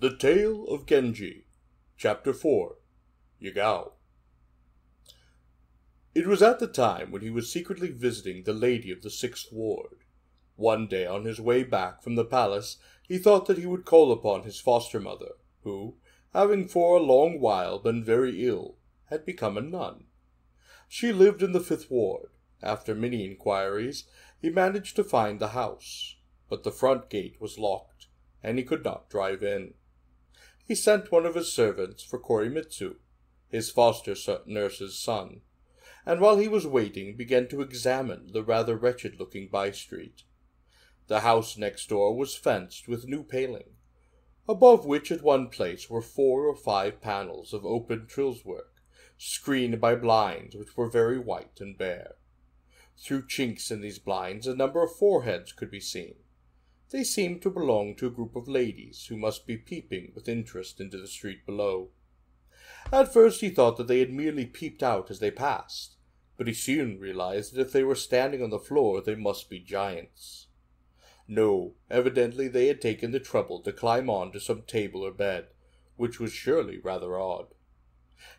The Tale of Genji, Chapter 4, Yugao. It was at the time when he was secretly visiting the lady of the 6th Ward. One day on his way back from the palace, he thought that he would call upon his foster mother, who, having for a long while been very ill, had become a nun. She lived in the 5th Ward. After many inquiries, he managed to find the house, but the front gate was locked, and he could not drive in. He sent one of his servants for Korimitsu, his foster nurse's son, and while he was waiting began to examine the rather wretched-looking by-street. The house next door was fenced with new paling, above which at one place were 4 or 5 panels of open trills work, screened by blinds which were very white and bare. Through chinks in these blinds a number of foreheads could be seen. They seemed to belong to a group of ladies who must be peeping with interest into the street below. At first he thought that they had merely peeped out as they passed, but he soon realized that if they were standing on the floor they must be giants. No, evidently they had taken the trouble to climb on to some table or bed, which was surely rather odd.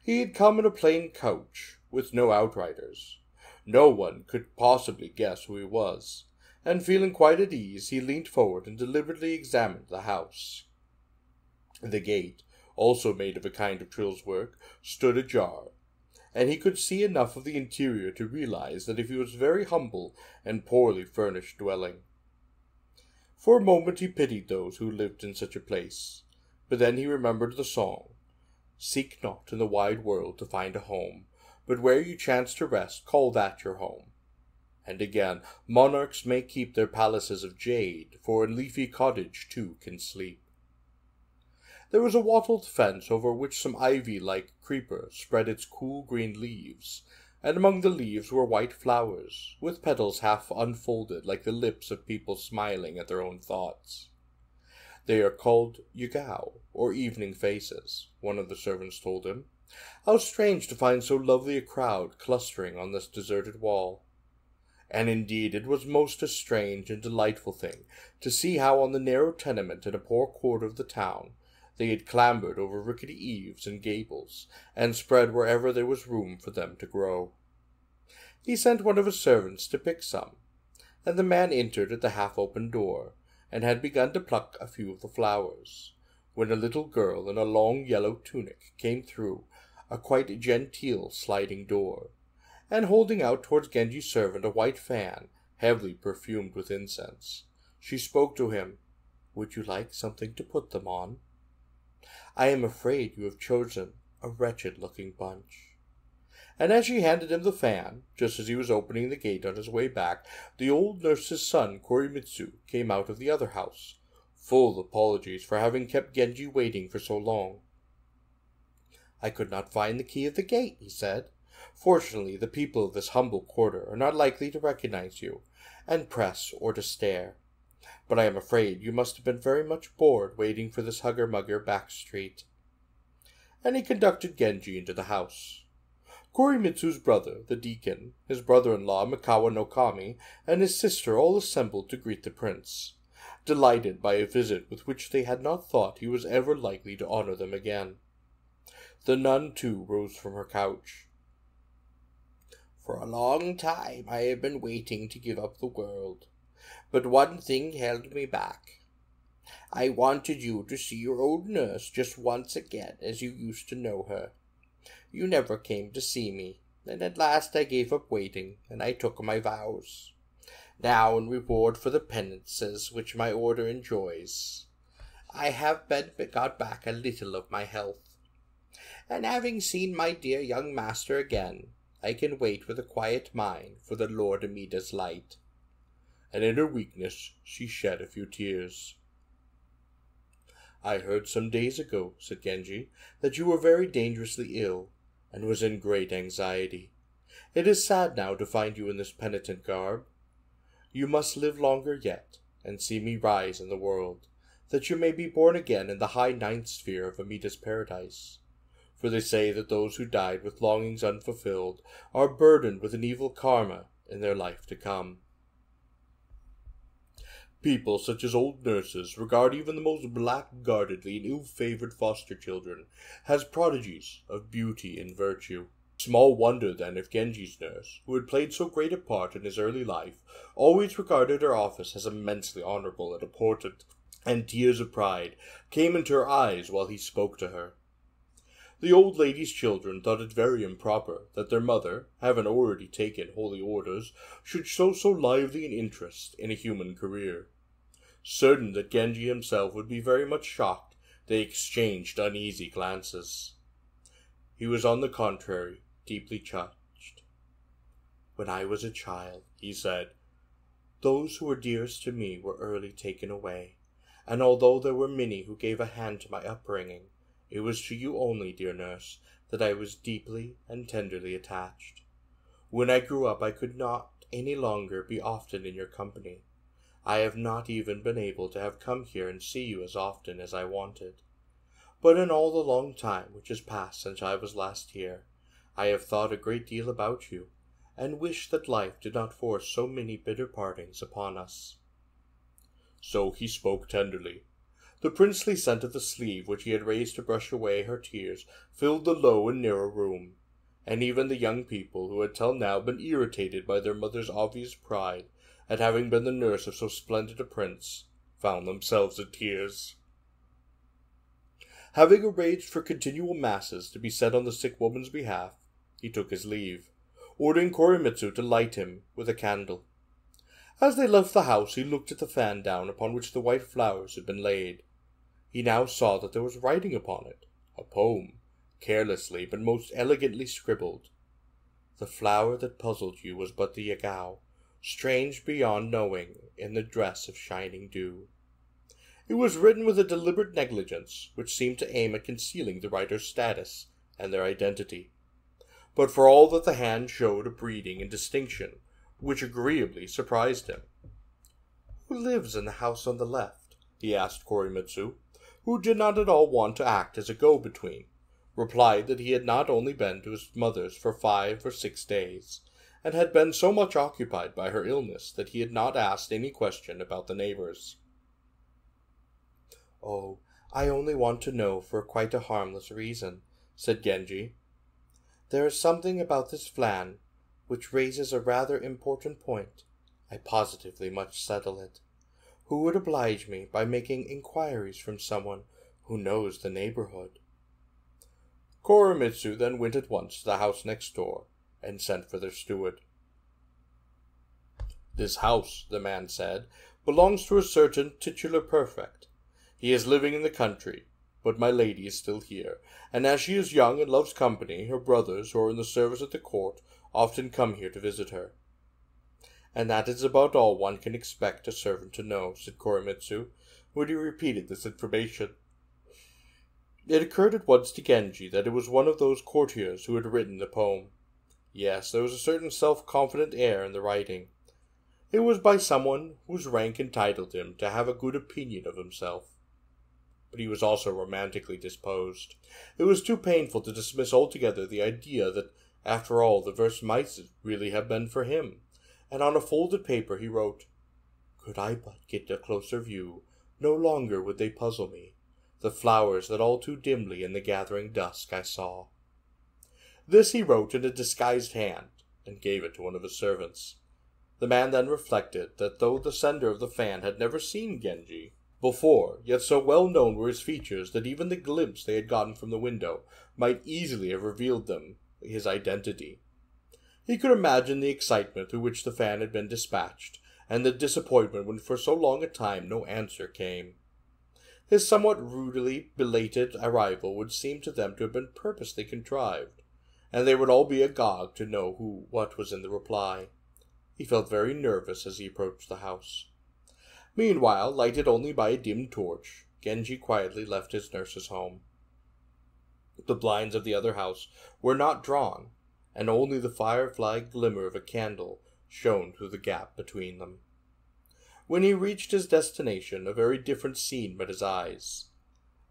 He had come in a plain coach, with no outriders. No one could possibly guess who he was, and feeling quite at ease, he leaned forward and deliberately examined the house. The gate, also made of a kind of trills work, stood ajar, and he could see enough of the interior to realize that it was a very humble and poorly furnished dwelling. For a moment he pitied those who lived in such a place, but then he remembered the song, "Seek not in the wide world to find a home, but where you chance to rest, call that your home." And again, monarchs may keep their palaces of jade, for in leafy cottage two can sleep. There was a wattled fence over which some ivy-like creeper spread its cool green leaves, and among the leaves were white flowers, with petals half unfolded like the lips of people smiling at their own thoughts. "They are called Yugao, or evening faces," one of the servants told him. "How strange to find so lovely a crowd clustering on this deserted wall." And indeed it was most a strange and delightful thing to see how on the narrow tenement in a poor quarter of the town they had clambered over rickety eaves and gables, and spread wherever there was room for them to grow. He sent one of his servants to pick some, and the man entered at the half-open door, and had begun to pluck a few of the flowers, when a little girl in a long yellow tunic came through a quite genteel sliding door, and holding out towards Genji's servant a white fan, heavily perfumed with incense, she spoke to him. "Would you like something to put them on? I am afraid you have chosen a wretched-looking bunch." And as she handed him the fan, just as he was opening the gate on his way back, the old nurse's son, Korimitsu, came out of the other house, full of apologies for having kept Genji waiting for so long. "I could not find the key of the gate," he said. "Fortunately, the people of this humble quarter are not likely to recognize you, and press or to stare. But I am afraid you must have been very much bored waiting for this hugger-mugger back street." And he conducted Genji into the house. Korimitsu's brother, the deacon, his brother-in-law Mikawa no Kami, and his sister all assembled to greet the prince, delighted by a visit with which they had not thought he was ever likely to honor them again. The nun, too, rose from her couch. "For a long time I have been waiting to give up the world, but one thing held me back. I wanted you to see your old nurse just once again as you used to know her. You never came to see me, and at last I gave up waiting, and I took my vows. Now, in reward for the penances which my order enjoys, I have got back a little of my health, and having seen my dear young master again, I can wait with a quiet mind for the Lord Amida's light." And in her weakness she shed a few tears. "I heard some days ago," said Genji, "that you were very dangerously ill, and was in great anxiety. It is sad now to find you in this penitent garb. You must live longer yet, and see me rise in the world, that you may be born again in the high 9th sphere of Amida's paradise. For they say that those who died with longings unfulfilled are burdened with an evil karma in their life to come." People such as old nurses regard even the most blackguardedly and ill-favored foster children as prodigies of beauty and virtue. Small wonder, then, if Genji's nurse, who had played so great a part in his early life, always regarded her office as immensely honorable and important, and tears of pride came into her eyes while he spoke to her. The old lady's children thought it very improper that their mother, having already taken holy orders, should show so lively an interest in a human career. Certain that Genji himself would be very much shocked, they exchanged uneasy glances. He was, on the contrary, deeply touched. "When I was a child," he said, "those who were dearest to me were early taken away, and although there were many who gave a hand to my upbringing, it was to you only, dear nurse, that I was deeply and tenderly attached. When I grew up I could not any longer be often in your company. I have not even been able to have come here and see you as often as I wanted. But in all the long time which has passed since I was last here, I have thought a great deal about you, and wished that life did not force so many bitter partings upon us." So he spoke tenderly. The princely scent of the sleeve which he had raised to brush away her tears filled the low and narrow room, and even the young people, who had till now been irritated by their mother's obvious pride at having been the nurse of so splendid a prince, found themselves in tears. Having arranged for continual masses to be said on the sick woman's behalf, he took his leave, ordering Koremitsu to light him with a candle. As they left the house, he looked at the fan down upon which the white flowers had been laid. He now saw that there was writing upon it, a poem, carelessly but most elegantly scribbled. "The flower that puzzled you was but the Yugao, strange beyond knowing, in the dress of shining dew." It was written with a deliberate negligence which seemed to aim at concealing the writer's status and their identity. But for all that the hand showed a breeding and distinction which agreeably surprised him. "Who lives in the house on the left?" he asked Koremitsu, who did not at all want to act as a go-between, replied that he had not only been to his mother's for 5 or 6 days, and had been so much occupied by her illness that he had not asked any question about the neighbors. "Oh, I only want to know for quite a harmless reason," said Genji. "There is something about this flan which raises a rather important point. I positively must settle it. Who would oblige me by making inquiries from someone who knows the neighborhood?" Koremitsu then went at once to the house next door, and sent for their steward. "This house," the man said, "belongs to a certain titular prefect. He is living in the country, but my lady is still here, and as she is young and loves company, her brothers, who are in the service at the court, often come here to visit her." "And that is about all one can expect a servant to know," said Koremitsu, when he repeated this information. It occurred at once to Genji that it was one of those courtiers who had written the poem. Yes, there was a certain self-confident air in the writing. It was by someone whose rank entitled him to have a good opinion of himself. But he was also romantically disposed. It was too painful to dismiss altogether the idea that, after all, the verse might really have been for him, and on a folded paper he wrote, "Could I but get a closer view, no longer would they puzzle me, the flowers that all too dimly in the gathering dusk I saw." This he wrote in a disguised hand, and gave it to one of his servants. The man then reflected that though the sender of the fan had never seen Genji before, yet so well known were his features that even the glimpse they had gotten from the window might easily have revealed them his identity. He could imagine the excitement through which the fan had been dispatched, and the disappointment when for so long a time no answer came. His somewhat rudely belated arrival would seem to them to have been purposely contrived, and they would all be agog to know what was in the reply. He felt very nervous as he approached the house. Meanwhile, lighted only by a dim torch, Genji quietly left his nurse's home. The blinds of the other house were not drawn, and only the firefly glimmer of a candle shone through the gap between them. When he reached his destination, a very different scene met his eyes.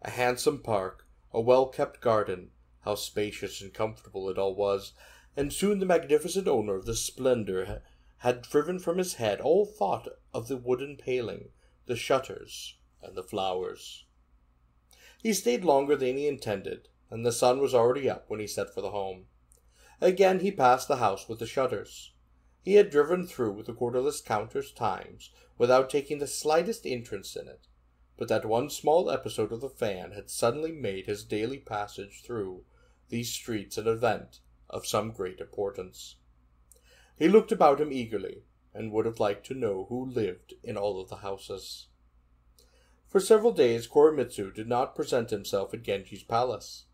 A handsome park, a well-kept garden, how spacious and comfortable it all was, and soon the magnificent owner of this splendor had driven from his head all thought of the wooden paling the shutters, and the flowers. He stayed longer than he intended, and the sun was already up when he set for the home. Again he passed the house with the shutters. He had driven through the quarterless countless times without taking the slightest interest in it, but that one small episode of the fan had suddenly made his daily passage through these streets an event of some great importance. He looked about him eagerly, and would have liked to know who lived in all of the houses. For several days Koremitsu did not present himself at Genji's palace.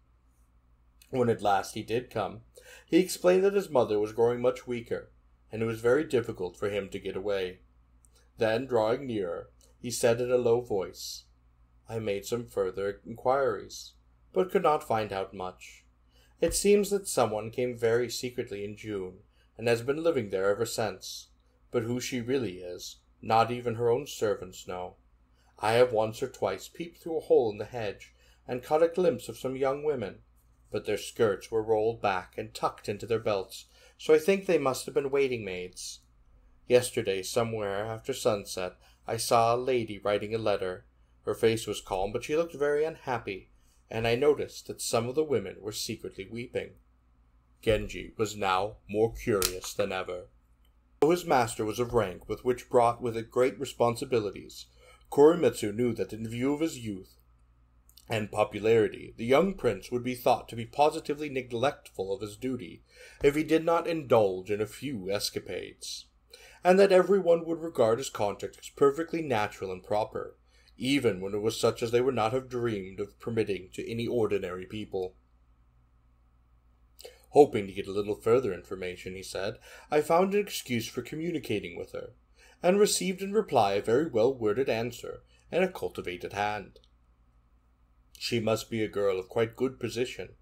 When at last he did come, he explained that his mother was growing much weaker, and it was very difficult for him to get away. Then, drawing nearer, he said in a low voice, "I made some further inquiries, but could not find out much. It seems that someone came very secretly in June, and has been living there ever since, but who she really is, not even her own servants know. I have once or twice peeped through a hole in the hedge, and caught a glimpse of some young women, but their skirts were rolled back and tucked into their belts, so I think they must have been waiting maids. Yesterday, somewhere after sunset, I saw a lady writing a letter. Her face was calm, but she looked very unhappy, and I noticed that some of the women were secretly weeping." Genji was now more curious than ever. Though his master was of rank which brought with it great responsibilities, Koremitsu knew that in view of his youth and popularity, the young prince would be thought to be positively neglectful of his duty if he did not indulge in a few escapades, and that everyone would regard his conduct as perfectly natural and proper, even when it was such as they would not have dreamed of permitting to any ordinary people. Hoping to get a little further information, he said, I found an excuse for communicating with her, and received in reply a very well-worded answer and a cultivated hand. She must be a girl of quite good position.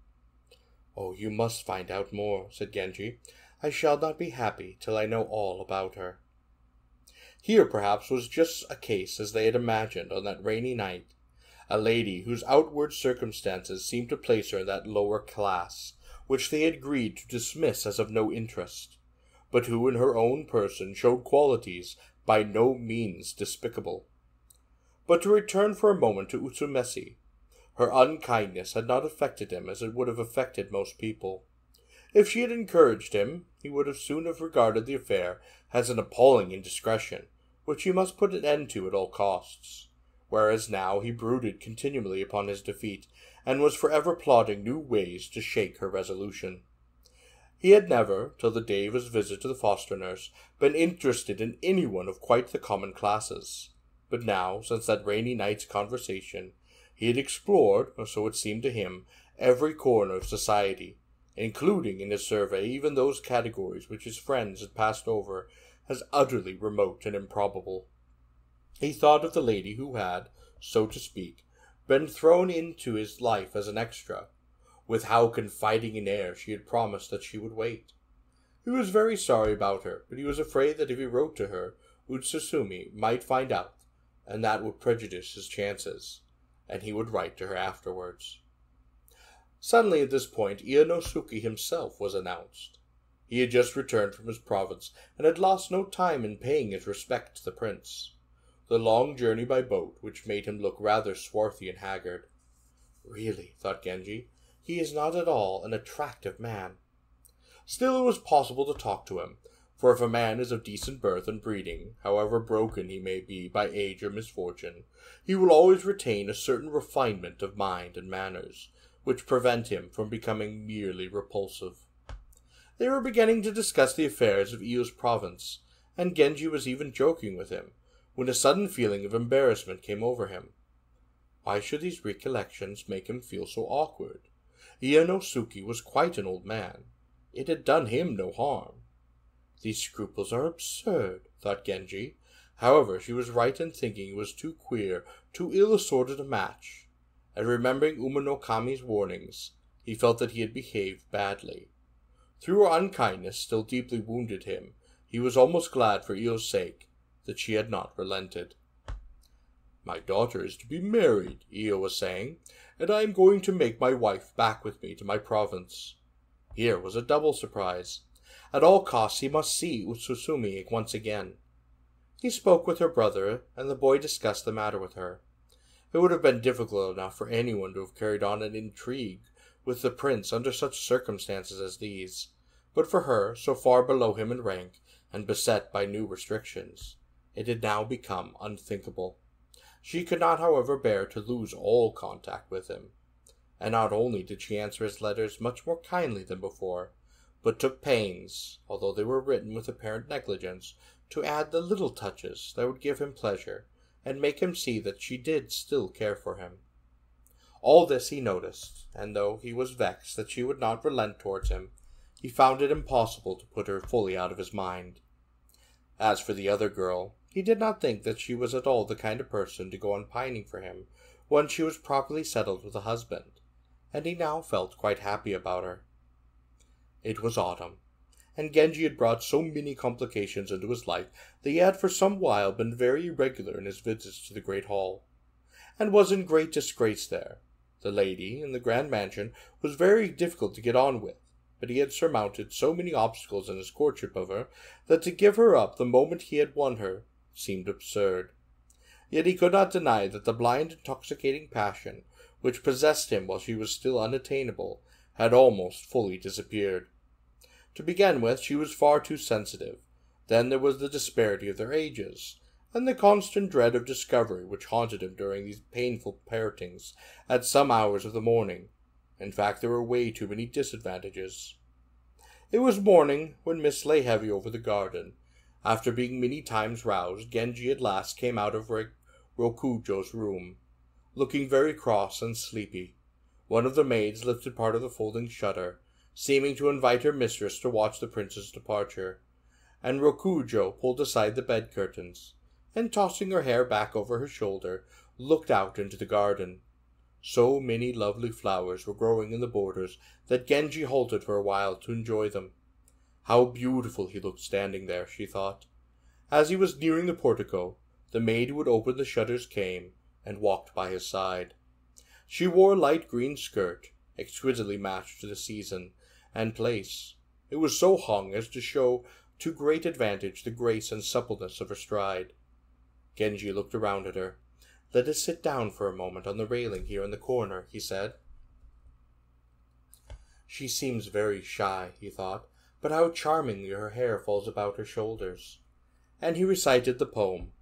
Oh, you must find out more, said Genji. I shall not be happy till I know all about her. Here, perhaps, was just a case as they had imagined on that rainy night, a lady whose outward circumstances seemed to place her in that lower class, which they had agreed to dismiss as of no interest, but who in her own person showed qualities by no means despicable. But to return for a moment to Utsumesi, her unkindness had not affected him as it would have affected most people. If she had encouraged him, he would have soon have regarded the affair as an appalling indiscretion, which he must put an end to at all costs, whereas now he brooded continually upon his defeat, and was forever plotting new ways to shake her resolution. He had never, till the day of his visit to the foster-nurse, been interested in anyone of quite the common classes, but now, since that rainy night's conversation, he had explored, or so it seemed to him, every corner of society, including in his survey even those categories which his friends had passed over as utterly remote and improbable. He thought of the lady who had, so to speak, been thrown into his life as an extra, with how confiding an air she had promised that she would wait. He was very sorry about her, but he was afraid that if he wrote to her, Utsusumi might find out, and that would prejudice his chances, and he would write to her afterwards. Suddenly at this point Inosuke himself was announced. He had just returned from his province, and had lost no time in paying his respect to the prince. The long journey by boat, which made him look rather swarthy and haggard. Really, thought Genji, he is not at all an attractive man. Still it was possible to talk to him, for if a man is of decent birth and breeding, however broken he may be by age or misfortune, he will always retain a certain refinement of mind and manners, which prevent him from becoming merely repulsive. They were beginning to discuss the affairs of Io's province, and Genji was even joking with him, when a sudden feeling of embarrassment came over him. Why should these recollections make him feel so awkward? Inosuke was quite an old man. It had done him no harm. These scruples are absurd, thought Genji. However, she was right in thinking it was too queer, too ill-assorted a match, and remembering Uma no Kami's warnings, he felt that he had behaved badly. Through her unkindness still deeply wounded him, he was almost glad for Io's sake that she had not relented. My daughter is to be married, Io was saying, and I am going to make my wife back with me to my province. Here was a double surprise. At all costs he must see Utsusumi once again. He spoke with her brother, and the boy discussed the matter with her. It would have been difficult enough for anyone to have carried on an intrigue with the prince under such circumstances as these, but for her, so far below him in rank, and beset by new restrictions, it had now become unthinkable. She could not, however, bear to lose all contact with him, and not only did she answer his letters much more kindly than before, but took pains, although they were written with apparent negligence, to add the little touches that would give him pleasure, and make him see that she did still care for him. All this he noticed, and though he was vexed that she would not relent towards him, he found it impossible to put her fully out of his mind. As for the other girl, he did not think that she was at all the kind of person to go on pining for him when she was properly settled with a husband, and he now felt quite happy about her. It was autumn, and Genji had brought so many complications into his life that he had for some while been very irregular in his visits to the great hall, and was in great disgrace there. The lady in the grand mansion was very difficult to get on with, but he had surmounted so many obstacles in his courtship of her that to give her up the moment he had won her seemed absurd. Yet he could not deny that the blind, intoxicating passion which possessed him while she was still unattainable had almost fully disappeared. To begin with, she was far too sensitive. Then there was the disparity of their ages, and the constant dread of discovery which haunted him during these painful partings at some hours of the morning. In fact, there were way too many disadvantages. It was morning when mist lay heavy over the garden. After being many times roused, Genji at last came out of Rokujo's room, looking very cross and sleepy. One of the maids lifted part of the folding shutter, seeming to invite her mistress to watch the prince's departure, and Rokujo pulled aside the bed curtains, and tossing her hair back over her shoulder, looked out into the garden. So many lovely flowers were growing in the borders that Genji halted for a while to enjoy them. How beautiful he looked standing there, she thought. As he was nearing the portico, the maid who would open the shutters came, and walked by his side. She wore a light green skirt, exquisitely matched to the season and place. It was so hung as to show to great advantage the grace and suppleness of her stride. Genji looked around at her. "Let us sit down for a moment on the railing here in the corner," he said. "She seems very shy," he thought, "but how charmingly her hair falls about her shoulders." And he recited the poem,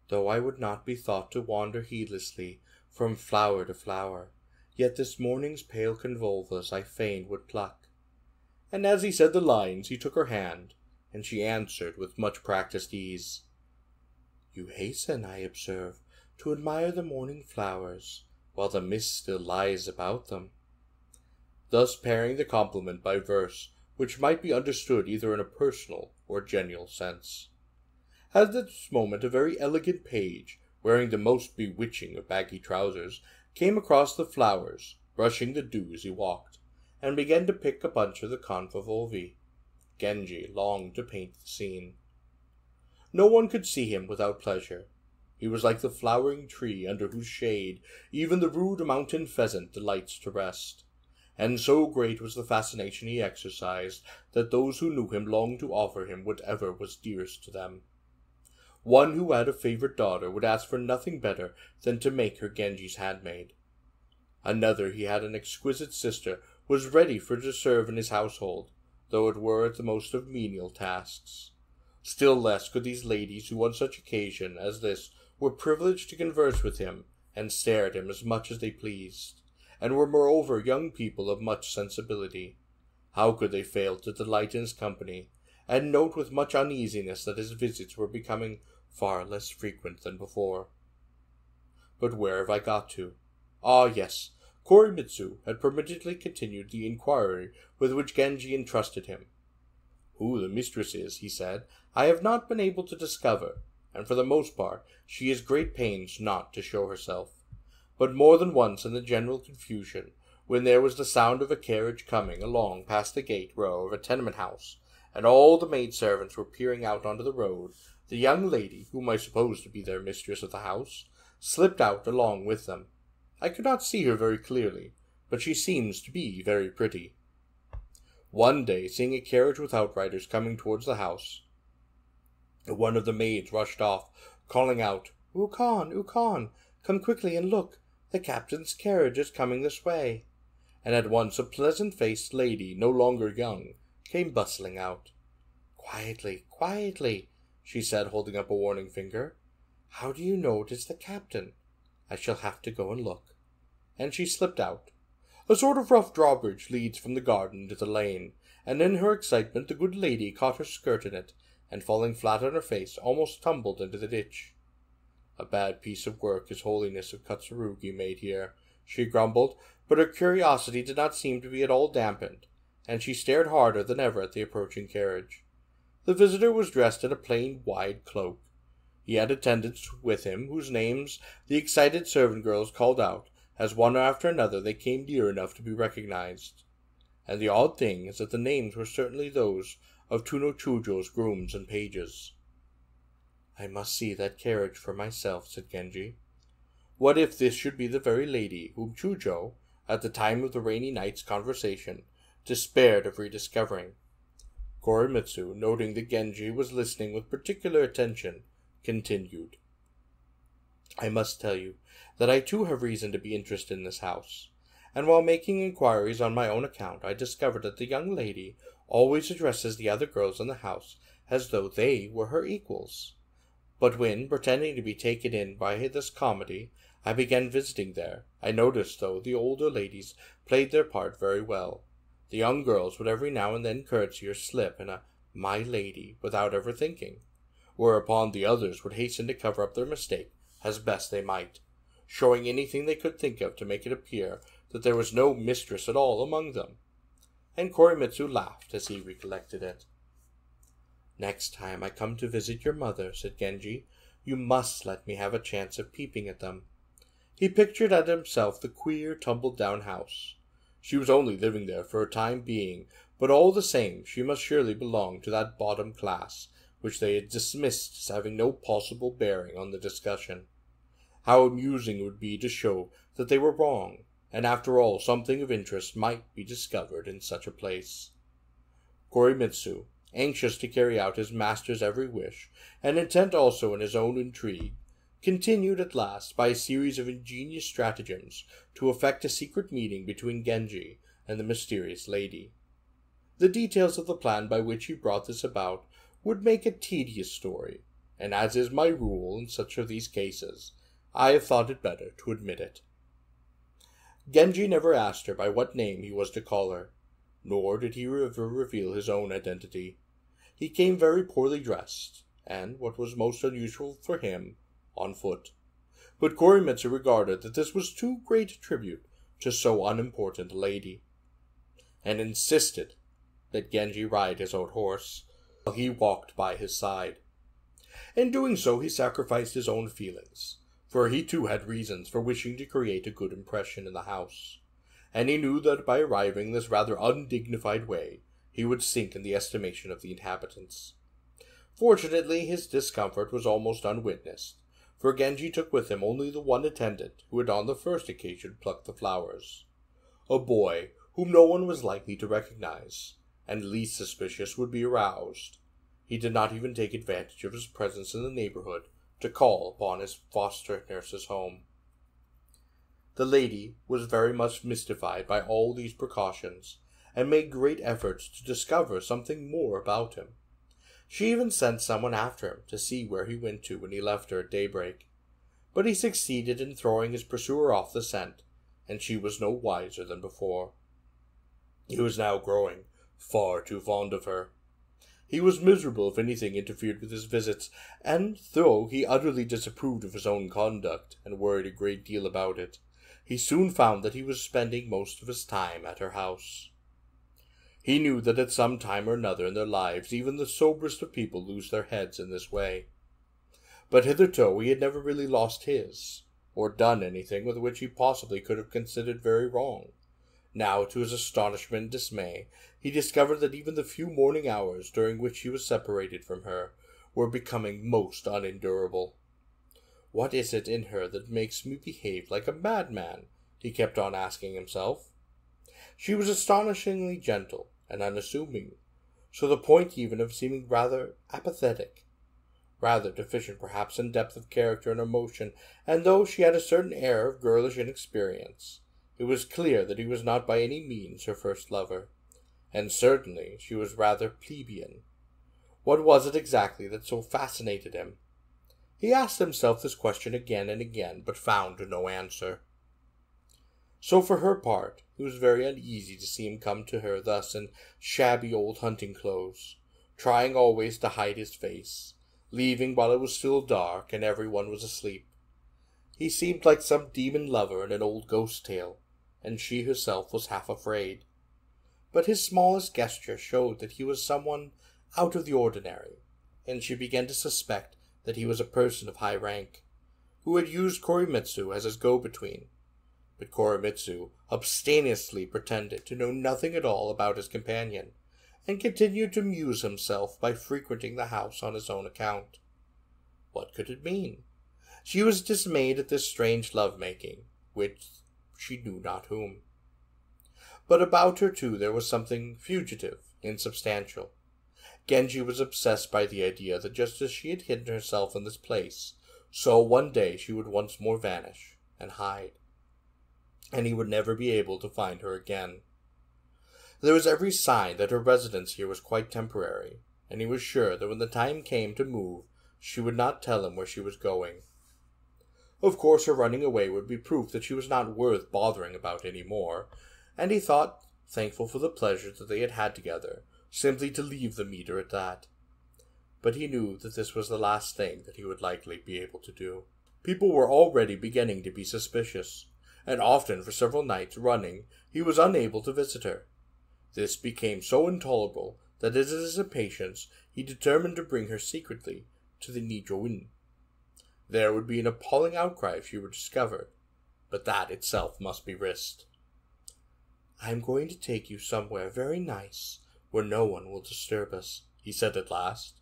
"Though I would not be thought to wander heedlessly from flower to flower, yet this morning's pale convolvulus I fain would pluck." And as he said the lines, he took her hand, and she answered with much practised ease, "You hasten, I observe, to admire the morning flowers, while the mist still lies about them," thus pairing the compliment by verse which might be understood either in a personal or genial sense. At this moment a very elegant page, wearing the most bewitching of baggy trousers, came across the flowers, brushing the dew as he walked, and began to pick a bunch of the convolvuli. Genji longed to paint the scene. No one could see him without pleasure. He was like the flowering tree under whose shade even the rude mountain pheasant delights to rest, and so great was the fascination he exercised that those who knew him longed to offer him whatever was dearest to them. One who had a favorite daughter would ask for nothing better than to make her Genji's handmaid. Another, he had an exquisite sister, was ready for to serve in his household, though it were at the most of menial tasks. Still less could these ladies who on such occasion as this were privileged to converse with him and stare at him as much as they pleased, and were moreover young people of much sensibility. How could they fail to delight in his company, and note with much uneasiness that his visits were becoming far less frequent than before? But where have I got to? Ah, yes, Koremitsu had permitedly continued the inquiry with which Genji entrusted him. "Who the mistress is," he said, "I have not been able to discover, and for the most part she has great pains not to show herself. But more than once in the general confusion, when there was the sound of a carriage coming along past the gate row of a tenement house, and all the maidservants were peering out onto the road, the young lady, whom I supposed to be their mistress of the house, slipped out along with them. I could not see her very clearly, but she seems to be very pretty." One day, seeing a carriage with outriders coming towards the house, One of the maids rushed off, calling out, "Ukon, Ukon, come quickly and look. The captain's carriage is coming this way." And at once a pleasant-faced lady, no longer young, came bustling out. "Quietly, quietly," she said, holding up a warning finger. "How do you know it is the captain? I shall have to go and look." And she slipped out. A sort of rough drawbridge leads from the garden to the lane, and in her excitement the good lady caught her skirt in it, and falling flat on her face, almost tumbled into the ditch. "A bad piece of work His Holiness of Katsurugi made here," she grumbled, but her curiosity did not seem to be at all dampened, and she stared harder than ever at the approaching carriage. The visitor was dressed in a plain wide cloak. He had attendants with him, whose names the excited servant girls called out, as one after another they came near enough to be recognized. And the odd thing is that the names were certainly those of Tuno Chujo's grooms and pages. "I must see that carriage for myself," said Genji. What if this should be the very lady whom Chujo, at the time of the rainy night's conversation, despaired of rediscovering? Koremitsu, noting that Genji was listening with particular attention, continued. "I must tell you that I too have reason to be interested in this house, and while making inquiries on my own account, I discovered that the young lady always addresses the other girls in the house as though they were her equals. But when, pretending to be taken in by this comedy, I began visiting there, I noticed, though, the older ladies played their part very well. The young girls would every now and then curtsy or slip in a 'my lady' without ever thinking, whereupon the others would hasten to cover up their mistake as best they might, showing anything they could think of to make it appear that there was no mistress at all among them." And Koremitsu laughed as he recollected it. "Next time I come to visit your mother," said Genji, "you must let me have a chance of peeping at them." He pictured at himself the queer, tumbled-down house. She was only living there for a time being, but all the same she must surely belong to that bottom class, which they had dismissed as having no possible bearing on the discussion. How amusing it would be to show that they were wrong, and after all something of interest might be discovered in such a place. Koremitsu, anxious to carry out his master's every wish, and intent also in his own intrigue, continued at last by a series of ingenious stratagems to effect a secret meeting between Genji and the mysterious lady. The details of the plan by which he brought this about would make a tedious story, and as is my rule in such of these cases, I have thought it better to omit it. Genji never asked her by what name he was to call her, nor did he ever reveal his own identity. He came very poorly dressed, and, what was most unusual for him, on foot. But Koremitsu regarded that this was too great a tribute to so unimportant a lady, and insisted that Genji ride his own horse, while he walked by his side. In doing so he sacrificed his own feelings, for he too had reasons for wishing to create a good impression in the house, and he knew that by arriving this rather undignified way, he would sink in the estimation of the inhabitants. Fortunately, his discomfort was almost unwitnessed, for Genji took with him only the one attendant who had on the first occasion plucked the flowers, a boy whom no one was likely to recognize, and least suspicious would be aroused. He did not even take advantage of his presence in the neighborhood to call upon his foster nurse's home. The lady was very much mystified by all these precautions, and made great efforts to discover something more about him. She even sent someone after him to see where he went to when he left her at daybreak, but he succeeded in throwing his pursuer off the scent, and she was no wiser than before. He was now growing far too fond of her. He was miserable if anything interfered with his visits, and though he utterly disapproved of his own conduct, and worried a great deal about it, he soon found that he was spending most of his time at her house. He knew that at some time or another in their lives even the soberest of people lose their heads in this way. But hitherto he had never really lost his, or done anything with which he possibly could have considered very wrong. Now, to his astonishment and dismay, he discovered that even the few morning hours during which he was separated from her were becoming most unendurable. "What is it in her that makes me behave like a madman?" he kept on asking himself. She was astonishingly gentle and unassuming, to the point even of seeming rather apathetic. rather deficient perhaps in depth of character and emotion, and though she had a certain air of girlish inexperience, it was clear that he was not by any means her first lover, and certainly she was rather plebeian. What was it exactly that so fascinated him? He asked himself this question again and again, but found no answer. So for her part, it was very uneasy to see him come to her thus in shabby old hunting clothes, trying always to hide his face, leaving while it was still dark and everyone was asleep. He seemed like some demon lover in an old ghost tale, and she herself was half afraid. But his smallest gesture showed that he was someone out of the ordinary, and she began to suspect that he was a person of high rank, who had used Koremitsu as his go-between. But Koremitsu abstemiously pretended to know nothing at all about his companion, and continued to amuse himself by frequenting the house on his own account. What could it mean? She was dismayed at this strange love-making, which she knew not whom. But about her, too, there was something fugitive, insubstantial. Genji was obsessed by the idea that just as she had hidden herself in this place, so one day she would once more vanish and hide, and he would never be able to find her again. There was every sign that her residence here was quite temporary, and he was sure that when the time came to move, she would not tell him where she was going. Of course, her running away would be proof that she was not worth bothering about any more, and he thought, thankful for the pleasure that they had had together, simply to leave the meter at that. But he knew that this was the last thing that he would likely be able to do. People were already beginning to be suspicious, and often for several nights running he was unable to visit her. This became so intolerable that in his impatience he determined to bring her secretly to the Nijo-in. There would be an appalling outcry if she were discovered, but that itself must be risked. "I am going to take you somewhere very nice, where no one will disturb us," he said at last.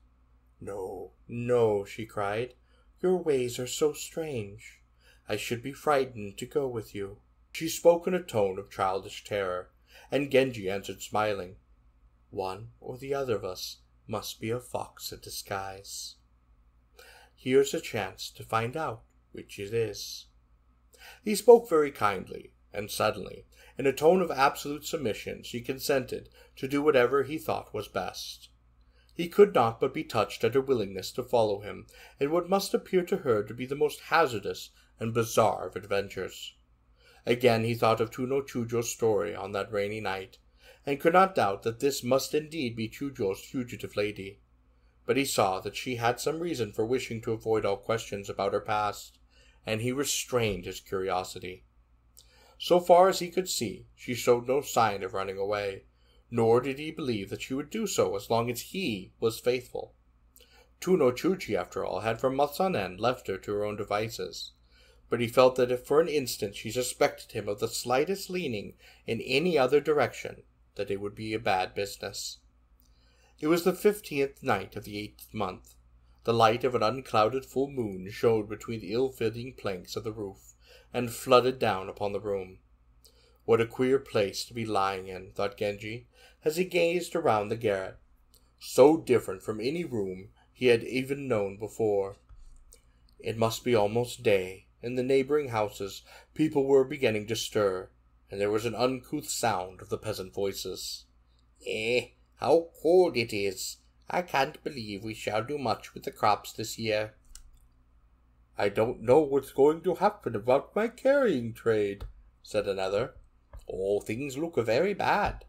"No, no," she cried. "Your ways are so strange. I should be frightened to go with you." She spoke in a tone of childish terror, and Genji answered smiling, "One or the other of us must be a fox in disguise. Here's a chance to find out which it is." He spoke very kindly, and suddenly, in a tone of absolute submission, she consented to do whatever he thought was best. He could not but be touched at her willingness to follow him in what must appear to her to be the most hazardous and bizarre of adventures. Again he thought of Tuno Chujo's story on that rainy night, and could not doubt that this must indeed be Chujo's fugitive lady. But he saw that she had some reason for wishing to avoid all questions about her past, and he restrained his curiosity. So far as he could see, she showed no sign of running away, nor did he believe that she would do so as long as he was faithful. Tuno Chuchi, after all, had for months on end left her to her own devices, but he felt that if for an instant she suspected him of the slightest leaning in any other direction, that it would be a bad business. It was the 15th night of the 8th month. The light of an unclouded full moon shone between the ill-fitting planks of the roof, and flooded down upon the room. What a queer place to be lying in, thought Genji, as he gazed around the garret. So different from any room he had even known before. It must be almost day. In the neighboring houses people were beginning to stir, and there was an uncouth sound of the peasant voices. How cold it is! I can't believe we shall do much with the crops this year." "I don't know what's going to happen about my carrying trade," said another. "Oh, things look very bad."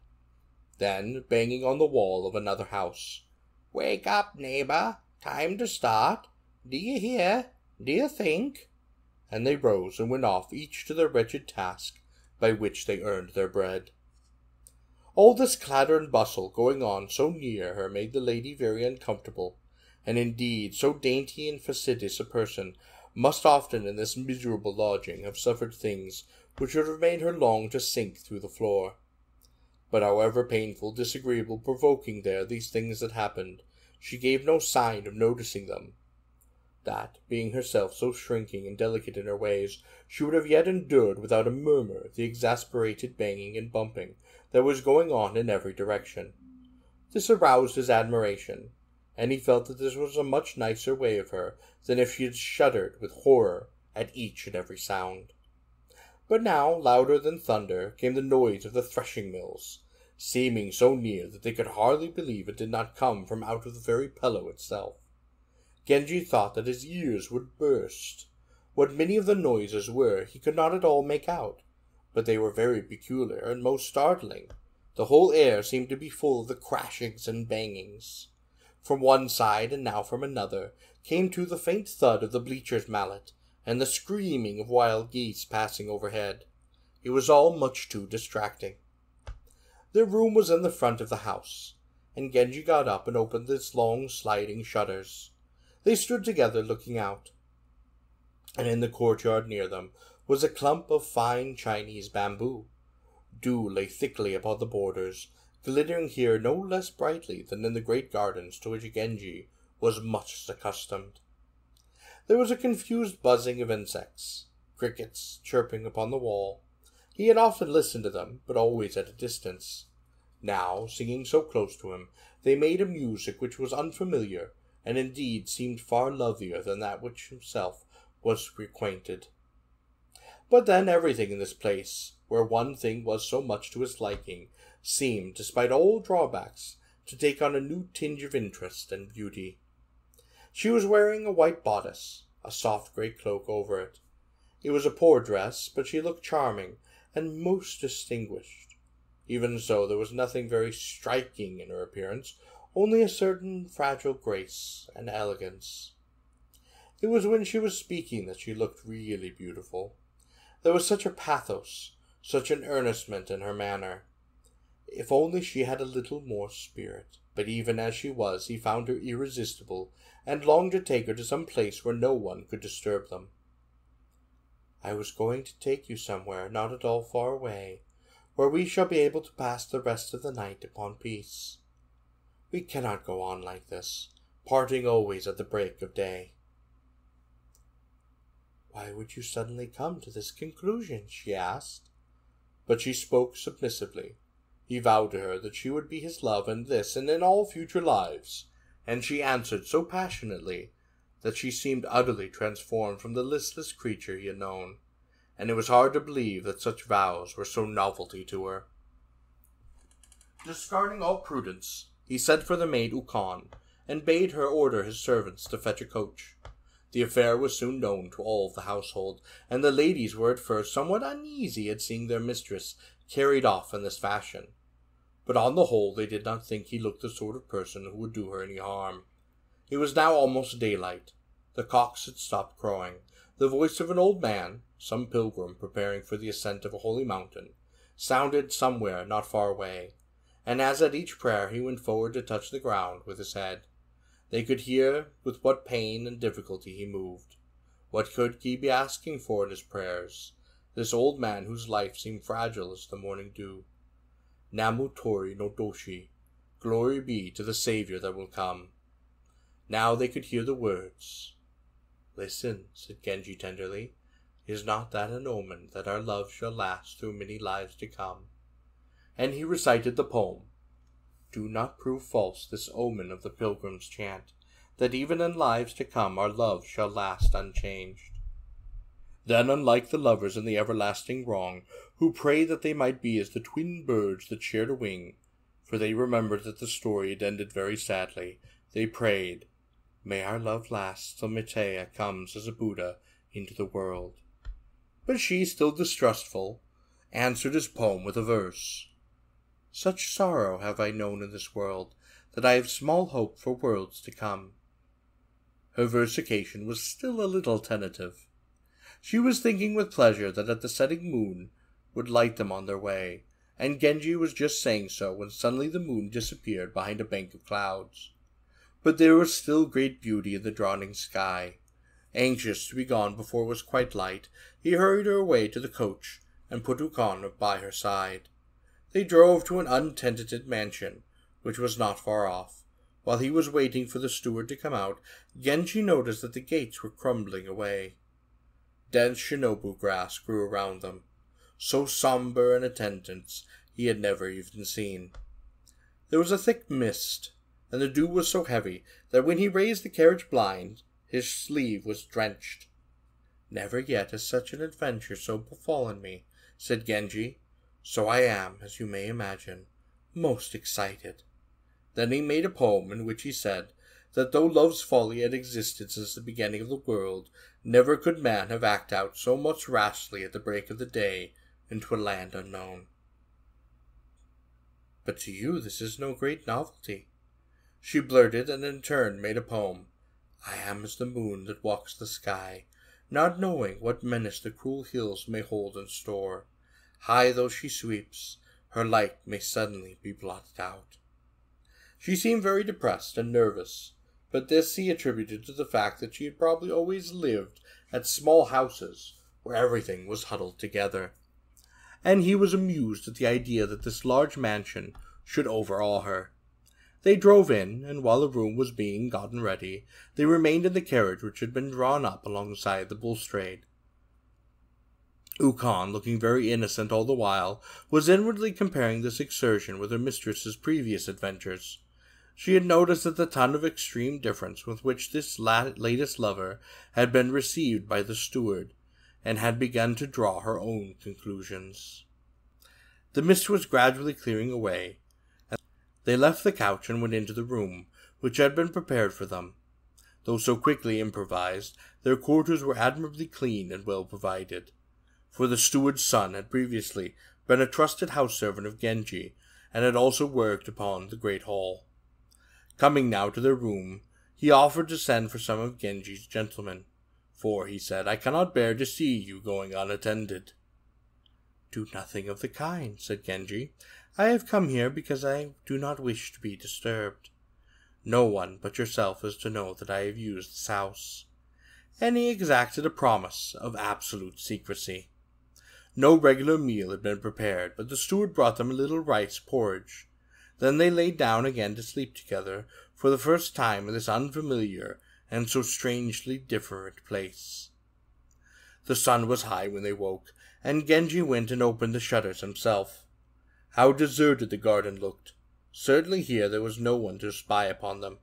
Then, banging on the wall of another house, "Wake up, neighbor! Time to start! Do you hear? Do you think?" And they rose and went off each to their wretched task, by which they earned their bread. All this clatter and bustle going on so near her made the lady very uncomfortable, and indeed so dainty and fastidious a person must often in this miserable lodging have suffered things which would have made her long to sink through the floor. But however painful, disagreeable, provoking there these things that happened, she gave no sign of noticing them. That, being herself so shrinking and delicate in her ways, she would have yet endured without a murmur the exasperated banging and bumping that was going on in every direction. This aroused his admiration, and he felt that this was a much nicer way of her than if she had shuddered with horror at each and every sound. But now, louder than thunder, came the noise of the threshing mills, seeming so near that they could hardly believe it did not come from out of the very pillow itself. Genji thought that his ears would burst. What many of the noises were he could not at all make out, but they were very peculiar and most startling. The whole air seemed to be full of the crashings and bangings. From one side, and now from another, came too the faint thud of the bleacher's mallet, and the screaming of wild geese passing overhead. It was all much too distracting. Their room was in the front of the house, and Genji got up and opened its long sliding shutters. They stood together looking out, and in the courtyard near them was a clump of fine Chinese bamboo. Dew lay thickly upon the borders, glittering here no less brightly than in the great gardens to which Genji was much accustomed. There was a confused buzzing of insects, crickets chirping upon the wall. He had often listened to them, but always at a distance. Now, singing so close to him, they made a music which was unfamiliar, and indeed seemed far lovelier than that which himself was acquainted. But then everything in this place, where one thing was so much to his liking, seemed, despite all drawbacks, to take on a new tinge of interest and beauty. She was wearing a white bodice, a soft grey cloak over it. It was a poor dress, but she looked charming and most distinguished. Even so, there was nothing very striking in her appearance, only a certain fragile grace and elegance. It was when she was speaking that she looked really beautiful. There was such a pathos, such an earnestment in her manner. If only she had a little more spirit. But even as she was, he found her irresistible, and longed to take her to some place where no one could disturb them. "I was going to take you somewhere not at all far away, where we shall be able to pass the rest of the night upon peace. We cannot go on like this, parting always at the break of day." "Why would you suddenly come to this conclusion?" she asked. But she spoke submissively. He vowed to her that she would be his love in this and in all future lives, and she answered so passionately that she seemed utterly transformed from the listless creature he had known, and it was hard to believe that such vows were so novelty to her. Discarding all prudence, he sent for the maid Ukon, and bade her order his servants to fetch a coach. The affair was soon known to all of the household, and the ladies were at first somewhat uneasy at seeing their mistress carried off in this fashion. But on the whole they did not think he looked the sort of person who would do her any harm. It was now almost daylight. The cocks had stopped crowing. The voice of an old man, some pilgrim preparing for the ascent of a holy mountain, sounded somewhere not far away, and as at each prayer he went forward to touch the ground with his head, they could hear with what pain and difficulty he moved. What could he be asking for in his prayers, this old man whose life seemed fragile as the morning dew? Namu Tori no Doshi, glory be to the Saviour that will come. Now they could hear the words. "Listen," said Genji tenderly, "is not that an omen that our love shall last through many lives to come?" And he recited the poem. Do not prove false this omen of the pilgrim's chant, that even in lives to come our love shall last unchanged. Then, unlike the lovers in the everlasting wrong, who prayed that they might be as the twin birds that shared a wing, for they remembered that the story had ended very sadly, they prayed, "May our love last till Metea comes as a Buddha into the world." But she, still distrustful, answered his poem with a verse. "Such sorrow have I known in this world, that I have small hope for worlds to come." Her versification was still a little tentative. She was thinking with pleasure that at the setting moon would light them on their way, and Genji was just saying so when suddenly the moon disappeared behind a bank of clouds. But there was still great beauty in the dawning sky. Anxious to be gone before it was quite light, he hurried her away to the coach, and put Ukon by her side. They drove to an untenanted mansion, which was not far off. While he was waiting for the steward to come out, Genji noticed that the gates were crumbling away. Dense shinobu grass grew around them. So sombre an attendance he had never even seen. There was a thick mist, and the dew was so heavy that when he raised the carriage blind, his sleeve was drenched. "Never yet has such an adventure so befallen me," said Genji, "so I am, as you may imagine, most excited." Then he made a poem in which he said that though love's folly had existed since the beginning of the world, never could man have acted out so much rashly at the break of the day into a land unknown. "But to you this is no great novelty," she blurted, and in turn made a poem. "I am as the moon that walks the sky, not knowing what menace the cruel hills may hold in store. High though she sweeps, her light may suddenly be blotted out." She seemed very depressed and nervous, but this he attributed to the fact that she had probably always lived at small houses where everything was huddled together, and he was amused at the idea that this large mansion should overawe her. They drove in, and while the room was being gotten ready, they remained in the carriage which had been drawn up alongside the balustrade. Ukon, looking very innocent all the while, was inwardly comparing this excursion with her mistress's previous adventures. She had noticed that the tone of extreme difference with which this latest lover had been received by the steward, and had begun to draw her own conclusions. The mist was gradually clearing away, and they left the couch and went into the room, which had been prepared for them. Though so quickly improvised, their quarters were admirably clean and well provided, for the steward's son had previously been a trusted house servant of Genji, and had also worked upon the great hall. Coming now to their room, he offered to send for some of Genji's gentlemen, "For," he said, "I cannot bear to see you going unattended." "Do nothing of the kind," said Genji. "I have come here because I do not wish to be disturbed. No one but yourself is to know that I have used this house." And he exacted a promise of absolute secrecy. No regular meal had been prepared, but the steward brought them a little rice porridge. Then they lay down again to sleep together for the first time in this unfamiliar and so strangely different place. The sun was high when they woke, and Genji went and opened the shutters himself. How deserted the garden looked! Certainly here there was no one to spy upon them.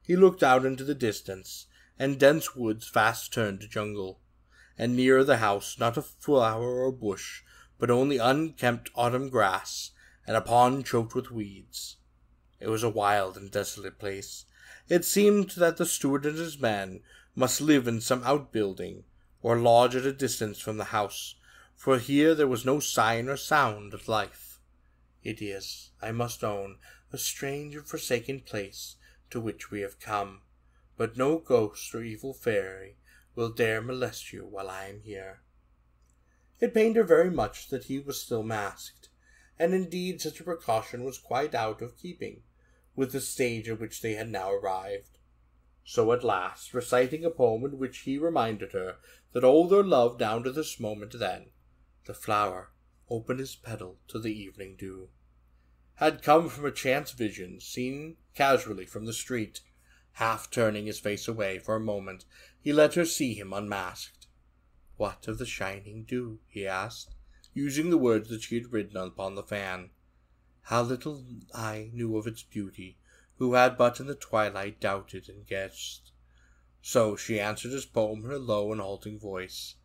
He looked out into the distance, and dense woods fast turned to jungle, and nearer the house not a flower or bush, but only unkempt autumn grass, and a pond choked with weeds. It was a wild and desolate place. It seemed that the steward and his men must live in some outbuilding, or lodge at a distance from the house, for here there was no sign or sound of life. It is, I must own, a strange and forsaken place to which we have come, but no ghost or evil fairy will dare molest you while I am here. It pained her very much that he was still masked, and indeed such a precaution was quite out of keeping with the stage at which they had now arrived. So at last, reciting a poem in which he reminded her that all their love down to this moment then, the flower opened his petal to the evening dew, had come from a chance vision seen casually from the street. Half turning his face away for a moment, he let her see him unmasked. "What of the shining dew?" he asked, using the words that she had written upon the fan. "How little I knew of its beauty, who had but in the twilight doubted and guessed." So she answered his poem in her low and halting voice.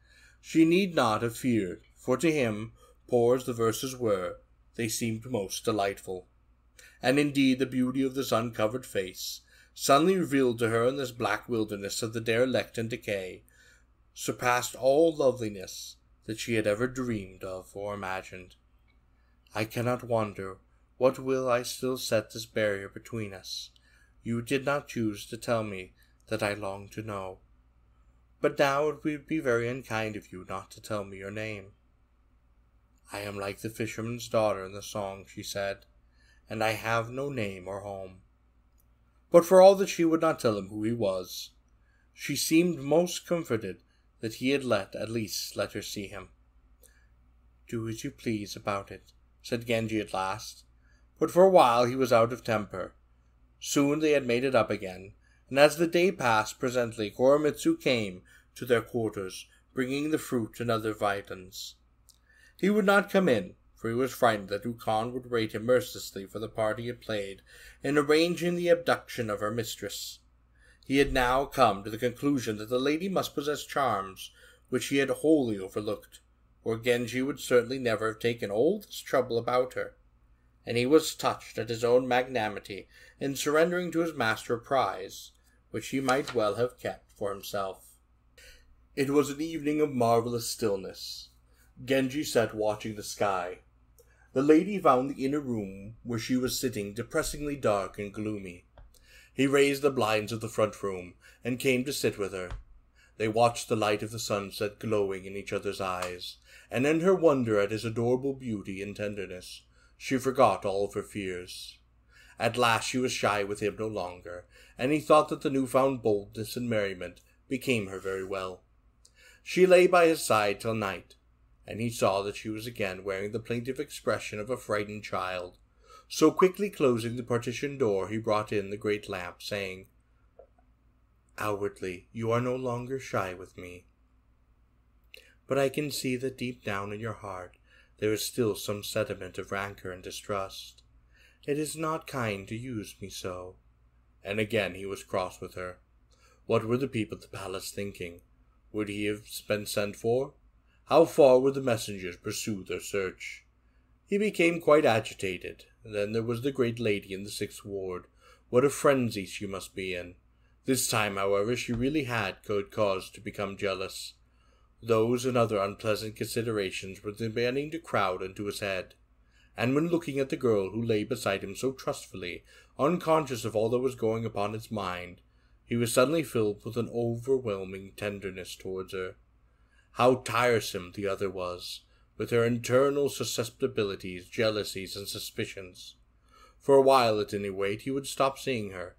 She need not have feared, for to him, poor as the verses were, they seemed most delightful. And indeed the beauty of this uncovered face, suddenly revealed to her in this black wilderness of the derelict and decay, surpassed all loveliness that she had ever dreamed of or imagined. "I cannot wonder what will I still set this barrier between us. You did not choose to tell me that I longed to know. But now it would be very unkind of you not to tell me your name." "I am like the fisherman's daughter in the song," she said, "and I have no name or home." But for all that she would not tell him who he was, she seemed most comforted that he had at least let her see him. "Do as you please about it," said Genji at last, but for a while he was out of temper. Soon they had made it up again, and as the day passed, presently Koremitsu came to their quarters, bringing the fruit and other viands. He would not come in, for he was frightened that Ukon would rate him mercilessly for the part he had played in arranging the abduction of her mistress. He had now come to the conclusion that the lady must possess charms which he had wholly overlooked, or Genji would certainly never have taken all this trouble about her, and he was touched at his own magnanimity in surrendering to his master a prize which he might well have kept for himself. It was an evening of marvelous stillness. Genji sat watching the sky. The lady found the inner room where she was sitting depressingly dark and gloomy. He raised the blinds of the front room and came to sit with her. They watched the light of the sunset glowing in each other's eyes, and in her wonder at his adorable beauty and tenderness, she forgot all of her fears. At last she was shy with him no longer, and he thought that the new-found boldness and merriment became her very well. She lay by his side till night, and he saw that she was again wearing the plaintive expression of a frightened child. So quickly closing the partition door, he brought in the great lamp, saying, "Outwardly, you are no longer shy with me. But I can see that deep down in your heart there is still some sediment of rancor and distrust. It is not kind to use me so." And again he was cross with her. What were the people at the palace thinking? Would he have been sent for? How far would the messengers pursue their search? He became quite agitated. Then there was the great lady in the 6th ward. What a frenzy she must be in. This time, however, she really had good cause to become jealous. Those and other unpleasant considerations were beginning to crowd into his head, and when looking at the girl who lay beside him so trustfully, unconscious of all that was going upon his mind, he was suddenly filled with an overwhelming tenderness towards her. How tiresome the other was, with her internal susceptibilities, jealousies, and suspicions. For a while, at any rate, he would stop seeing her.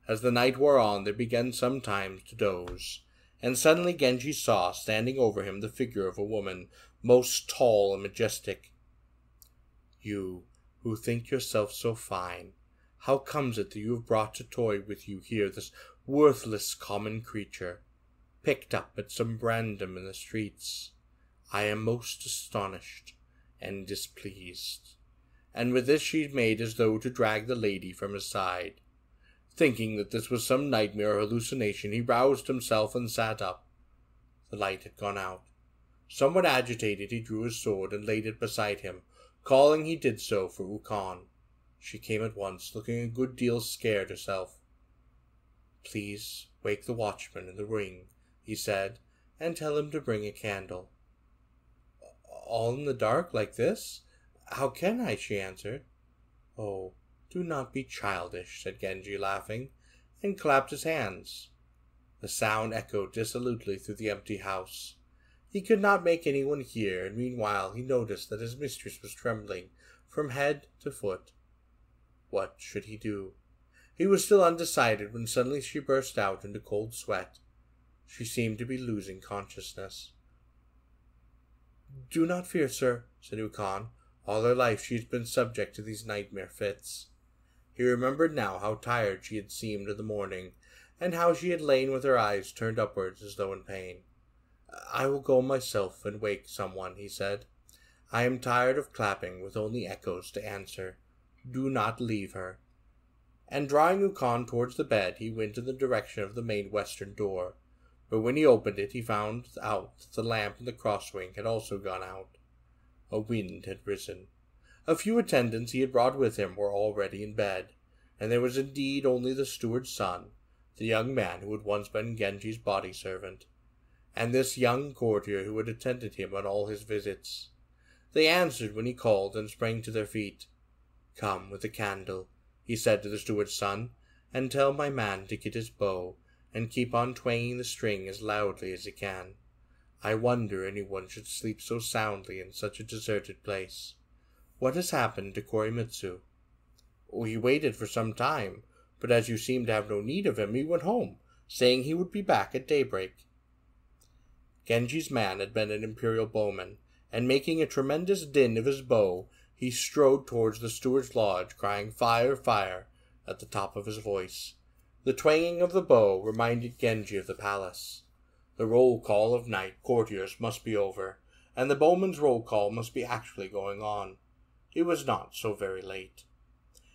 As the night wore on, they began sometimes to doze, and suddenly Genji saw, standing over him, the figure of a woman, most tall and majestic. "You, who think yourself so fine, how comes it that you have brought to toy with you here this worthless common creature, picked up at some random in the streets? I am most astonished and displeased." And with this she made as though to drag the lady from his side. Thinking that this was some nightmare or hallucination, he roused himself and sat up. The light had gone out. Somewhat agitated, he drew his sword and laid it beside him, calling he did so for Ukon. She came at once, looking a good deal scared herself. "Please wake the watchman in the ring," he said, "and tell him to bring a candle." "All in the dark like this? How can I?" she answered. "Oh, do not be childish," said Genji, laughing, and clapped his hands. The sound echoed dissolutely through the empty house. He could not make anyone hear, and meanwhile he noticed that his mistress was trembling from head to foot. What should he do? He was still undecided when suddenly she burst out into cold sweat. She seemed to be losing consciousness. "Do not fear, sir," said Ukon. "All her life she has been subject to these nightmare fits." He remembered now how tired she had seemed in the morning, and how she had lain with her eyes turned upwards as though in pain. "I will go myself and wake someone," he said. "I am tired of clapping with only echoes to answer. Do not leave her." And drawing Ukon towards the bed, he went in the direction of the main western door. But when he opened it, he found out that the lamp in the crosswing had also gone out. A wind had risen. A few attendants he had brought with him were already in bed, and there was indeed only the steward's son, the young man who had once been Genji's body servant, and this young courtier who had attended him on all his visits. They answered when he called and sprang to their feet. "Come with a candle," he said to the steward's son, "and tell my man to get his bow, and keep on twanging the string as loudly as he can. I wonder anyone should sleep so soundly in such a deserted place. What has happened to Koremitsu?" "He waited for some time, but as you seemed to have no need of him, he went home, saying he would be back at daybreak." Genji's man had been an imperial bowman, and making a tremendous din of his bow, he strode towards the steward's lodge, crying "Fire, fire," at the top of his voice. The twanging of the bow reminded Genji of the palace. The roll call of night courtiers must be over, and the bowman's roll call must be actually going on. It was not so very late.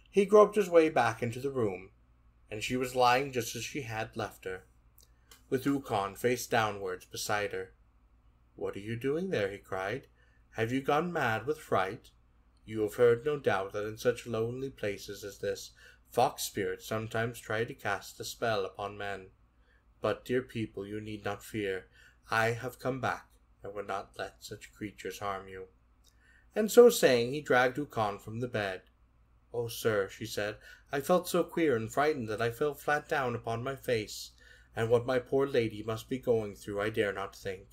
He groped his way back into the room, and she was lying just as she had left her, with Ukon face downwards beside her. "What are you doing there?" he cried. "Have you gone mad with fright? You have heard, no doubt, that in such lonely places as this, fox spirits sometimes try to cast a spell upon men. But, dear people, you need not fear. I have come back, and will not let such creatures harm you." And so saying, he dragged Ukon from the bed. "Oh, sir," she said, "I felt so queer and frightened that I fell flat down upon my face, and what my poor lady must be going through I dare not think."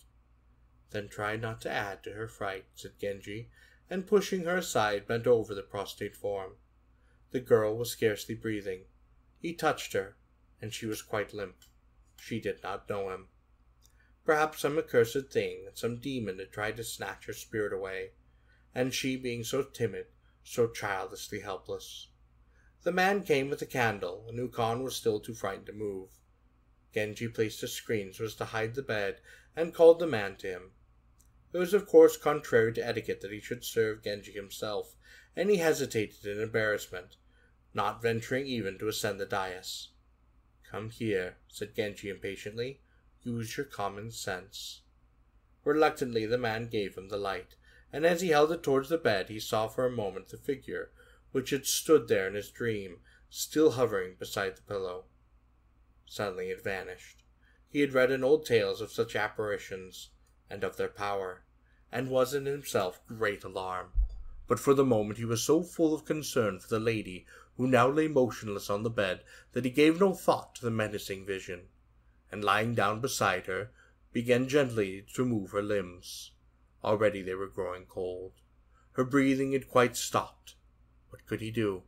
"Then try not to add to her fright," said Genji, and pushing her aside bent over the prostrate form. The girl was scarcely breathing. He touched her, and she was quite limp. She did not know him. Perhaps some accursed thing, some demon had tried to snatch her spirit away, and she being so timid, so childishly helpless. The man came with a candle, and Ukon was still too frightened to move. Genji placed a screen so as to hide the bed, and called the man to him. It was of course contrary to etiquette that he should serve Genji himself, and he hesitated in embarrassment, not venturing even to ascend the dais. "Come here," said Genji impatiently. "Use your common sense." Reluctantly the man gave him the light, and as he held it towards the bed he saw for a moment the figure which had stood there in his dream, still hovering beside the pillow. Suddenly it vanished. He had read in old tales of such apparitions, and of their power, and was in himself great alarm. But for the moment he was so full of concern for the lady who now lay motionless on the bed that he gave no thought to the menacing vision, and lying down beside her, began gently to move her limbs. Already they were growing cold. Her breathing had quite stopped. What could he do?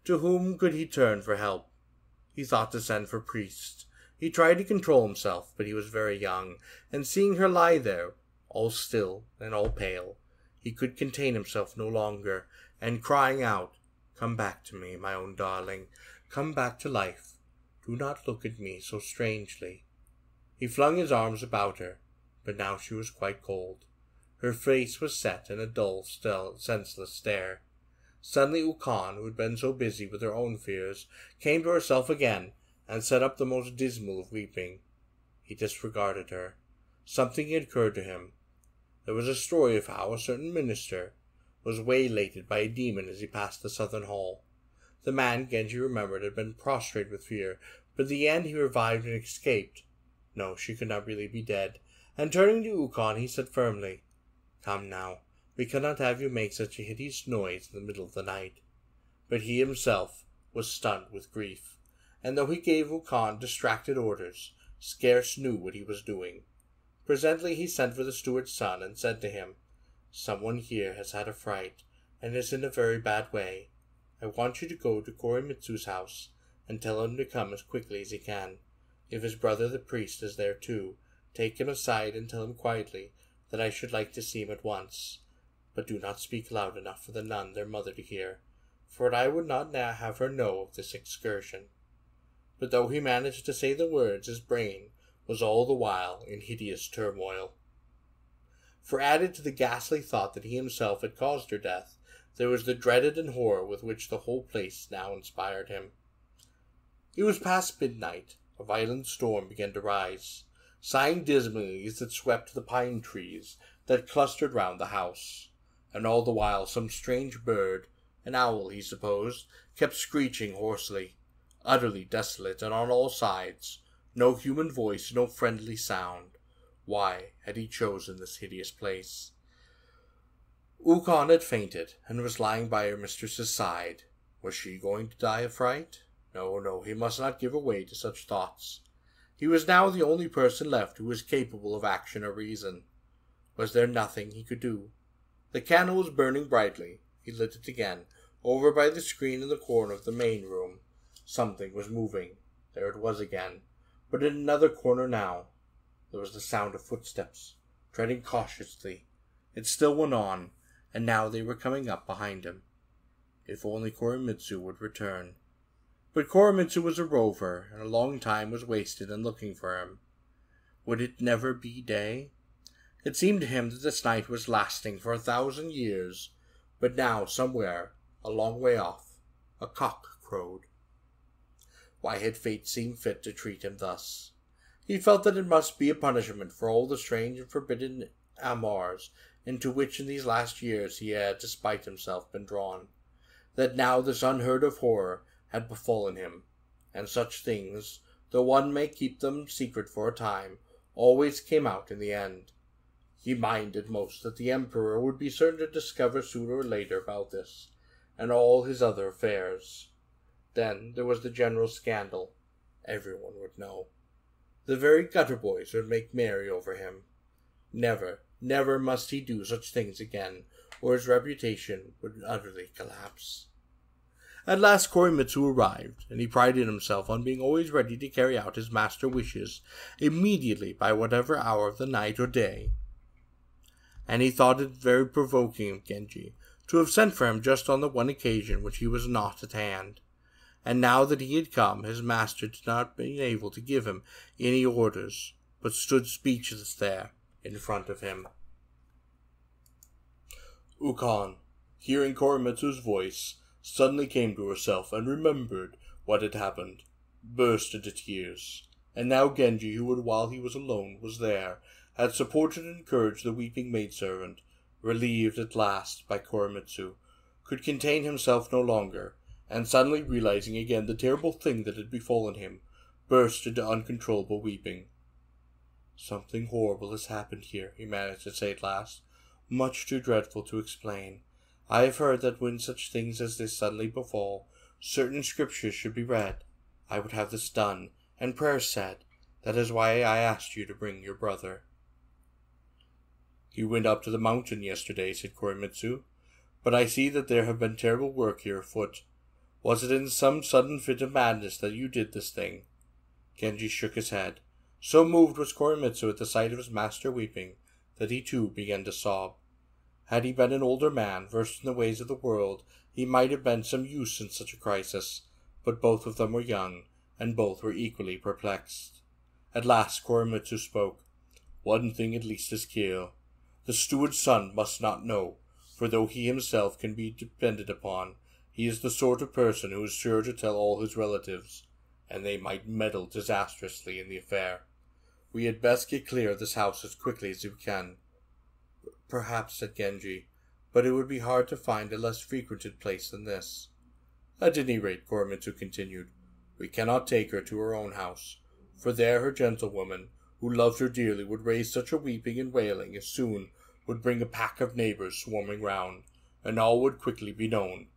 To whom could he turn for help? He thought to send for priests. He tried to control himself, but he was very young, and seeing her lie there, all still and all pale, he could contain himself no longer, and crying out, "Come back to me, my own darling, come back to life. Do not look at me so strangely." He flung his arms about her, but now she was quite cold. Her face was set in a dull, still, senseless stare. Suddenly Ukon, who had been so busy with her own fears, came to herself again, and set up the most dismal of weeping. He disregarded her. Something had occurred to him. There was a story of how a certain minister was waylaid by a demon as he passed the southern hall. The man, Genji remembered, had been prostrate with fear, but at the end he revived and escaped. No, she could not really be dead, and turning to Ukon he said firmly, "Come now, we cannot have you make such a hideous noise in the middle of the night." But he himself was stunned with grief, and though he gave Ukon distracted orders, scarce knew what he was doing. Presently he sent for the steward's son, and said to him, "Someone here has had a fright, and is in a very bad way. I want you to go to Koremitsu's house, and tell him to come as quickly as he can. If his brother the priest is there too, take him aside and tell him quietly that I should like to see him at once. But do not speak loud enough for the nun, their mother, to hear, for I would not now have her know of this excursion." But though he managed to say the words, his brain was all the while in hideous turmoil. For added to the ghastly thought that he himself had caused her death, there was the dread and horror with which the whole place now inspired him. It was past midnight. A violent storm began to rise, sighing dismally as it swept the pine trees that clustered round the house, and all the while some strange bird, an owl he supposed, kept screeching hoarsely. Utterly desolate, and on all sides, no human voice, no friendly sound. Why had he chosen this hideous place? Ukon had fainted, and was lying by her mistress's side. Was she going to die of fright? No, no, he must not give way to such thoughts. He was now the only person left who was capable of action or reason. Was there nothing he could do? The candle was burning brightly. He lit it again, over by the screen in the corner of the main room. Something was moving. There it was again, but in another corner now. There was the sound of footsteps, treading cautiously. It still went on, and now they were coming up behind him. If only Koremitsu would return. But Koremitsu was a rover, and a long time was wasted in looking for him. Would it never be day? It seemed to him that this night was lasting for 1,000 years, but now, somewhere, a long way off, a cock crowed. Why had fate seen fit to treat him thus? He felt that it must be a punishment for all the strange and forbidden amours into which in these last years he had, despite himself, been drawn. That now this unheard-of horror had befallen him, and such things, though one may keep them secret for a time, always came out in the end. He minded most that the Emperor would be certain to discover sooner or later about this, and all his other affairs. Then there was the general scandal. Everyone would know. The very gutter boys would make merry over him. Never, never must he do such things again, or his reputation would utterly collapse. At last Koremitsu arrived, and he prided himself on being always ready to carry out his master wishes immediately by whatever hour of the night or day. And he thought it very provoking of Genji to have sent for him just on the one occasion which he was not at hand. And now that he had come, his master did not be able to give him any orders, but stood speechless there in front of him. Ukon, hearing Koremitsu's voice, suddenly came to herself and remembered what had happened, burst into tears. And now Genji, who while he was alone was there, had supported and encouraged the weeping maidservant, relieved at last by Koremitsu, could contain himself no longer, and suddenly realizing again the terrible thing that had befallen him, burst into uncontrollable weeping. "Something horrible has happened here," he managed to say at last, "much too dreadful to explain. I have heard that when such things as this suddenly befall, certain scriptures should be read. I would have this done, and prayers said. That is why I asked you to bring your brother." "You went up to the mountain yesterday," said Koremitsu, "but I see that there have been terrible work here afoot. Was it in some sudden fit of madness that you did this thing?" Genji shook his head. So moved was Koremitsu at the sight of his master weeping, that he too began to sob. Had he been an older man, versed in the ways of the world, he might have been some use in such a crisis, but both of them were young, and both were equally perplexed. At last Koremitsu spoke. "One thing at least is clear. The steward's son must not know, for though he himself can be depended upon, he is the sort of person who is sure to tell all his relatives, and they might meddle disastrously in the affair. We had best get clear of this house as quickly as we can." "Perhaps," said Genji, "but it would be hard to find a less frequented place than this." "At any rate," Koremitsu continued, "we cannot take her to her own house, for there her gentlewoman, who loves her dearly, would raise such a weeping and wailing as soon would bring a pack of neighbors swarming round, and all would quickly be known.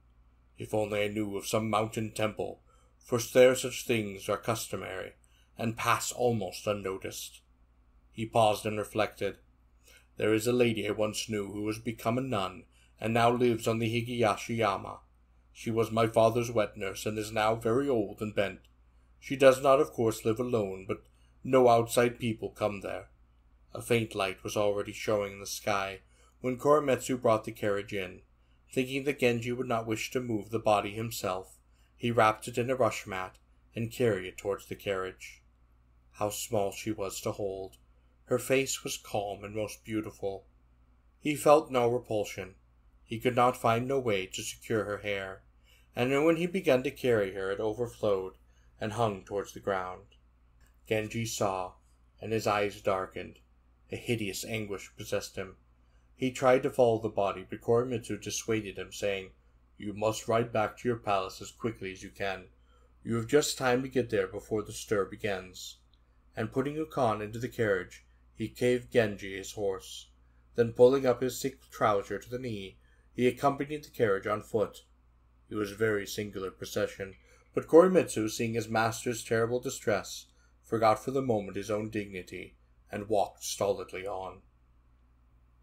If only I knew of some mountain temple, for there such things are customary, and pass almost unnoticed." He paused and reflected. "There is a lady I once knew who has become a nun, and now lives on the Higayashi-yama. She was my father's wet nurse, and is now very old and bent. She does not, of course, live alone, but no outside people come there." A faint light was already showing in the sky when Koremitsu brought the carriage in. Thinking that Genji would not wish to move the body himself, he wrapped it in a rush mat and carried it towards the carriage. How small she was to hold! Her face was calm and most beautiful. He felt no repulsion. He could not find no way to secure her hair, and when he began to carry her it overflowed and hung towards the ground. Genji saw, and his eyes darkened. A hideous anguish possessed him. He tried to follow the body, but Koremitsu dissuaded him, saying, "You must ride back to your palace as quickly as you can. You have just time to get there before the stir begins." And putting Ukon into the carriage, he gave Genji his horse. Then pulling up his thick trouser to the knee, he accompanied the carriage on foot. It was a very singular procession, but Koremitsu, seeing his master's terrible distress, forgot for the moment his own dignity, and walked stolidly on.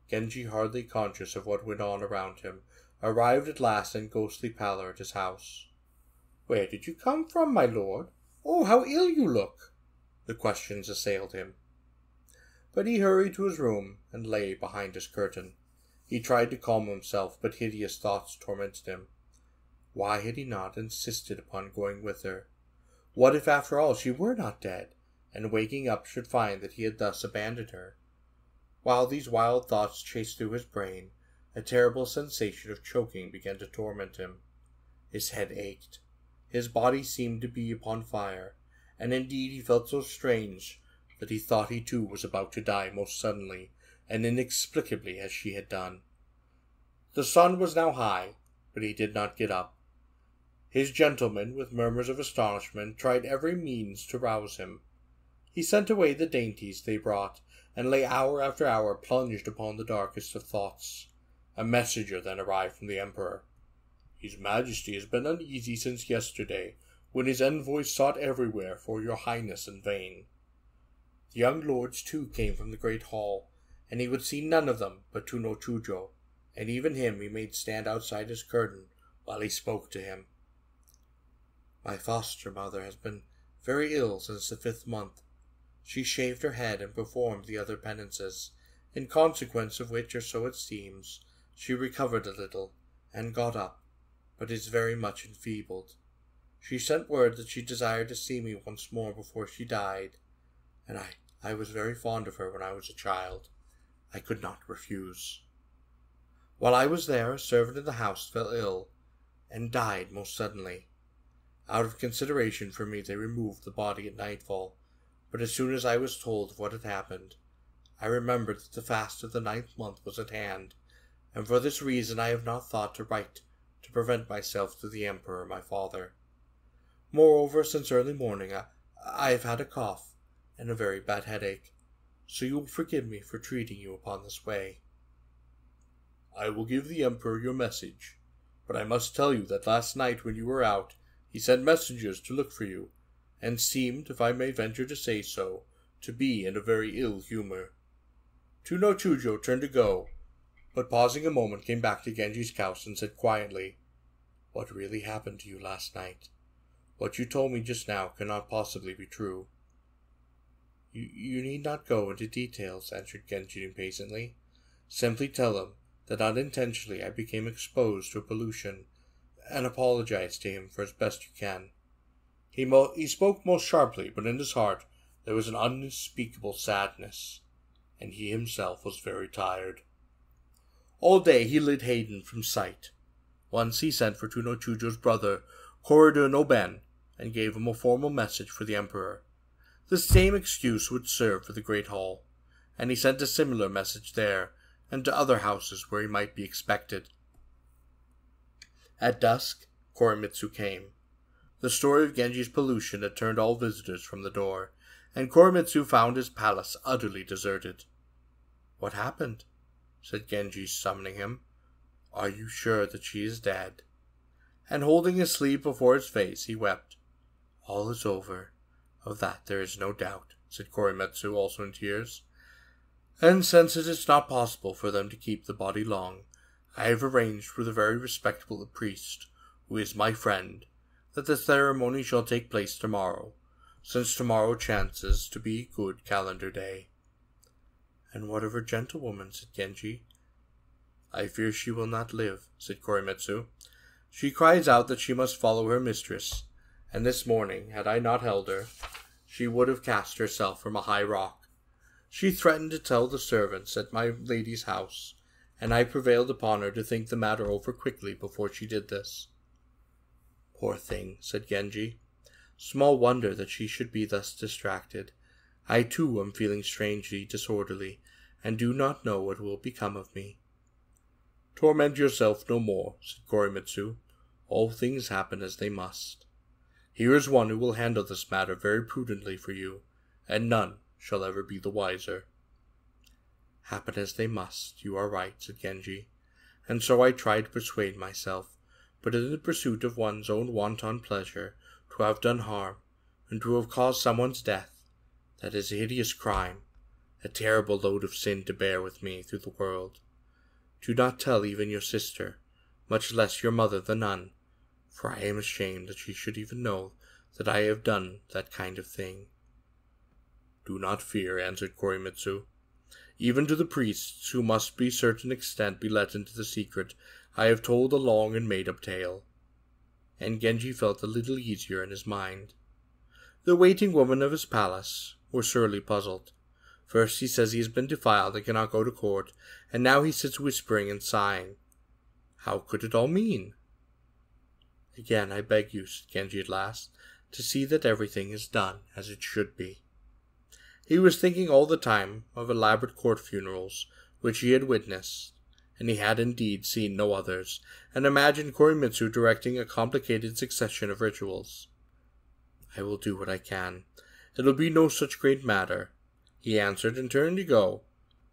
Genji, hardly conscious of what went on around him, arrived at last in ghostly pallor at his house. "Where did you come from, my lord? Oh, how ill you look!" The questions assailed him. But he hurried to his room, and lay behind his curtain. He tried to calm himself, but hideous thoughts tormented him. Why had he not insisted upon going with her? What if after all she were not dead, and waking up should find that he had thus abandoned her? While these wild thoughts chased through his brain, a terrible sensation of choking began to torment him. His head ached. His body seemed to be upon fire, and indeed he felt so strange that he thought he too was about to die most suddenly and inexplicably as she had done. The sun was now high, but he did not get up. His gentlemen, with murmurs of astonishment, tried every means to rouse him. He sent away the dainties they brought, and lay hour after hour plunged upon the darkest of thoughts. A messenger then arrived from the Emperor. His Majesty has been uneasy since yesterday, when his envoys sought everywhere for your Highness in vain. The young lords too came from the great hall, and he would see none of them but no Chujo, and even him he made stand outside his curtain while he spoke to him. My foster mother has been very ill since the 5th month. She shaved her head and performed the other penances, in consequence of which, or so it seems, she recovered a little, and got up, but is very much enfeebled. She sent word that she desired to see me once more before she died, and I was very fond of her when I was a child. I could not refuse. While I was there, a servant in the house fell ill, and died most suddenly. Out of consideration for me, they removed the body at nightfall, but as soon as I was told of what had happened, I remembered that the fast of the 9th month was at hand, and for this reason I have not thought to write to prevent myself to the Emperor my father. Moreover, since early morning I have had a cough and a very bad headache, so you will forgive me for treating you upon this way. I will give the Emperor your message, but I must tell you that last night when you were out, he sent messengers to look for you, and seemed, if I may venture to say so, to be in a very ill humor. No Chujo turned to go, but pausing a moment came back to Genji's couch and said quietly, What really happened to you last night? What you told me just now cannot possibly be true. You need not go into details, answered Genji impatiently. Simply tell him that unintentionally I became exposed to a pollution, and apologize to him for as best you can. He spoke most sharply, but in his heart there was an unspeakable sadness, and he himself was very tired. All day he hid Hayden from sight. Once he sent for no Chujo's brother, Corridor no Ben, and gave him a formal message for the Emperor. The same excuse would serve for the Great Hall, and he sent a similar message there, and to other houses where he might be expected. At dusk, Koremitsu came. The story of Genji's pollution had turned all visitors from the door, and Koremitsu found his palace utterly deserted. What happened? Said Genji, summoning him. Are you sure that she is dead? And holding his sleeve before his face, he wept. All is over. Of that there is no doubt, said Koremitsu, also in tears. And since it is not possible for them to keep the body long, I have arranged with a very respectable priest, who is my friend, that the ceremony shall take place tomorrow, since tomorrow chances to be a good calendar day. And what of her gentlewoman? Said Genji. I fear she will not live, said Koremitsu. She cries out that she must follow her mistress, and this morning, had I not held her, she would have cast herself from a high rock. She threatened to tell the servants at my lady's house, and I prevailed upon her to think the matter over quickly before she did this. Poor thing, said Genji. Small wonder that she should be thus distracted. I too am feeling strangely disorderly, and do not know what will become of me. Torment yourself no more, said Koremitsu. All things happen as they must. Here is one who will handle this matter very prudently for you, and none shall ever be the wiser. Happen as they must, you are right, said Genji, and so I tried to persuade myself, but in the pursuit of one's own wanton pleasure, to have done harm, and to have caused someone's death, that is a hideous crime, a terrible load of sin to bear with me through the world. Do not tell even your sister, much less your mother the nun, for I am ashamed that she should even know that I have done that kind of thing. Do not fear, answered Koremitsu. Even to the priests, who must to a certain extent be let into the secret, I have told a long and made-up tale. And Genji felt a little easier in his mind. The waiting women of his palace were sorely puzzled, First he says he has been defiled and cannot go to court, and now he sits whispering and sighing. How could it all mean? Again, I beg you, said Genji at last, to see that everything is done as it should be. He was thinking all the time of elaborate court funerals, which he had witnessed, and he had indeed seen no others, and imagined Koremitsu directing a complicated succession of rituals. I will do what I can. It'll be no such great matter, he answered and turned to go.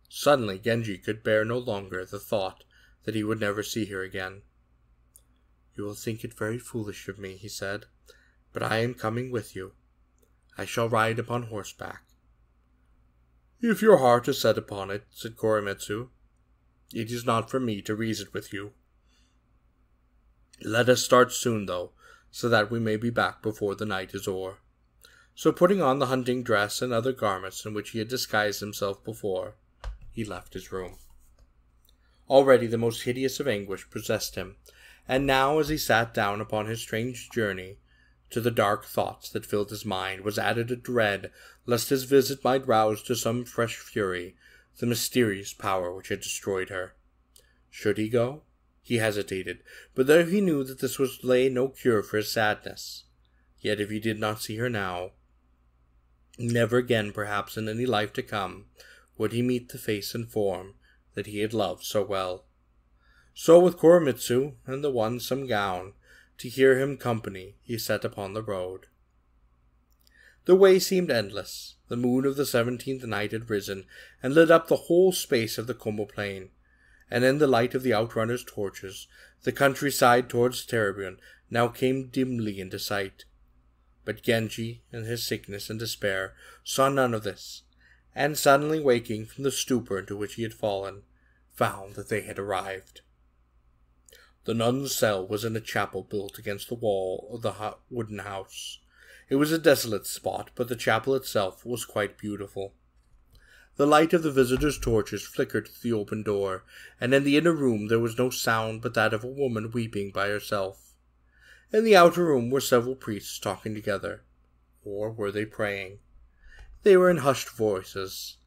Suddenly Genji could bear no longer the thought that he would never see her again. You will think it very foolish of me, he said, but I am coming with you. I shall ride upon horseback. If your heart is set upon it, said Koremitsu, it is not for me to reason with you. Let us start soon, though, so that we may be back before the night is o'er. So putting on the hunting dress and other garments in which he had disguised himself before, he left his room. Already the most hideous of anguish possessed him, and now as he sat down upon his strange journey, to the dark thoughts that filled his mind was added a dread lest his visit might rouse to some fresh fury the mysterious power which had destroyed her. Should he go? He hesitated, but though he knew that this was lay no cure for his sadness, yet if he did not see her now, never again perhaps in any life to come would he meet the face and form that he had loved so well. So with Koremitsu and the one some gown, to hear him company, he set upon the road. The way seemed endless. The moon of the 17th night had risen, and lit up the whole space of the Como plain, and in the light of the outrunners' torches, the countryside towards Terrebonne now came dimly into sight. But Genji, in his sickness and despair, saw none of this, and suddenly waking from the stupor into which he had fallen, found that they had arrived. The nun's cell was in a chapel built against the wall of the wooden house. It was a desolate spot, but the chapel itself was quite beautiful. The light of the visitors' torches flickered through the open door, and in the inner room there was no sound but that of a woman weeping by herself. In the outer room were several priests talking together. Or were they praying? They were in hushed voices.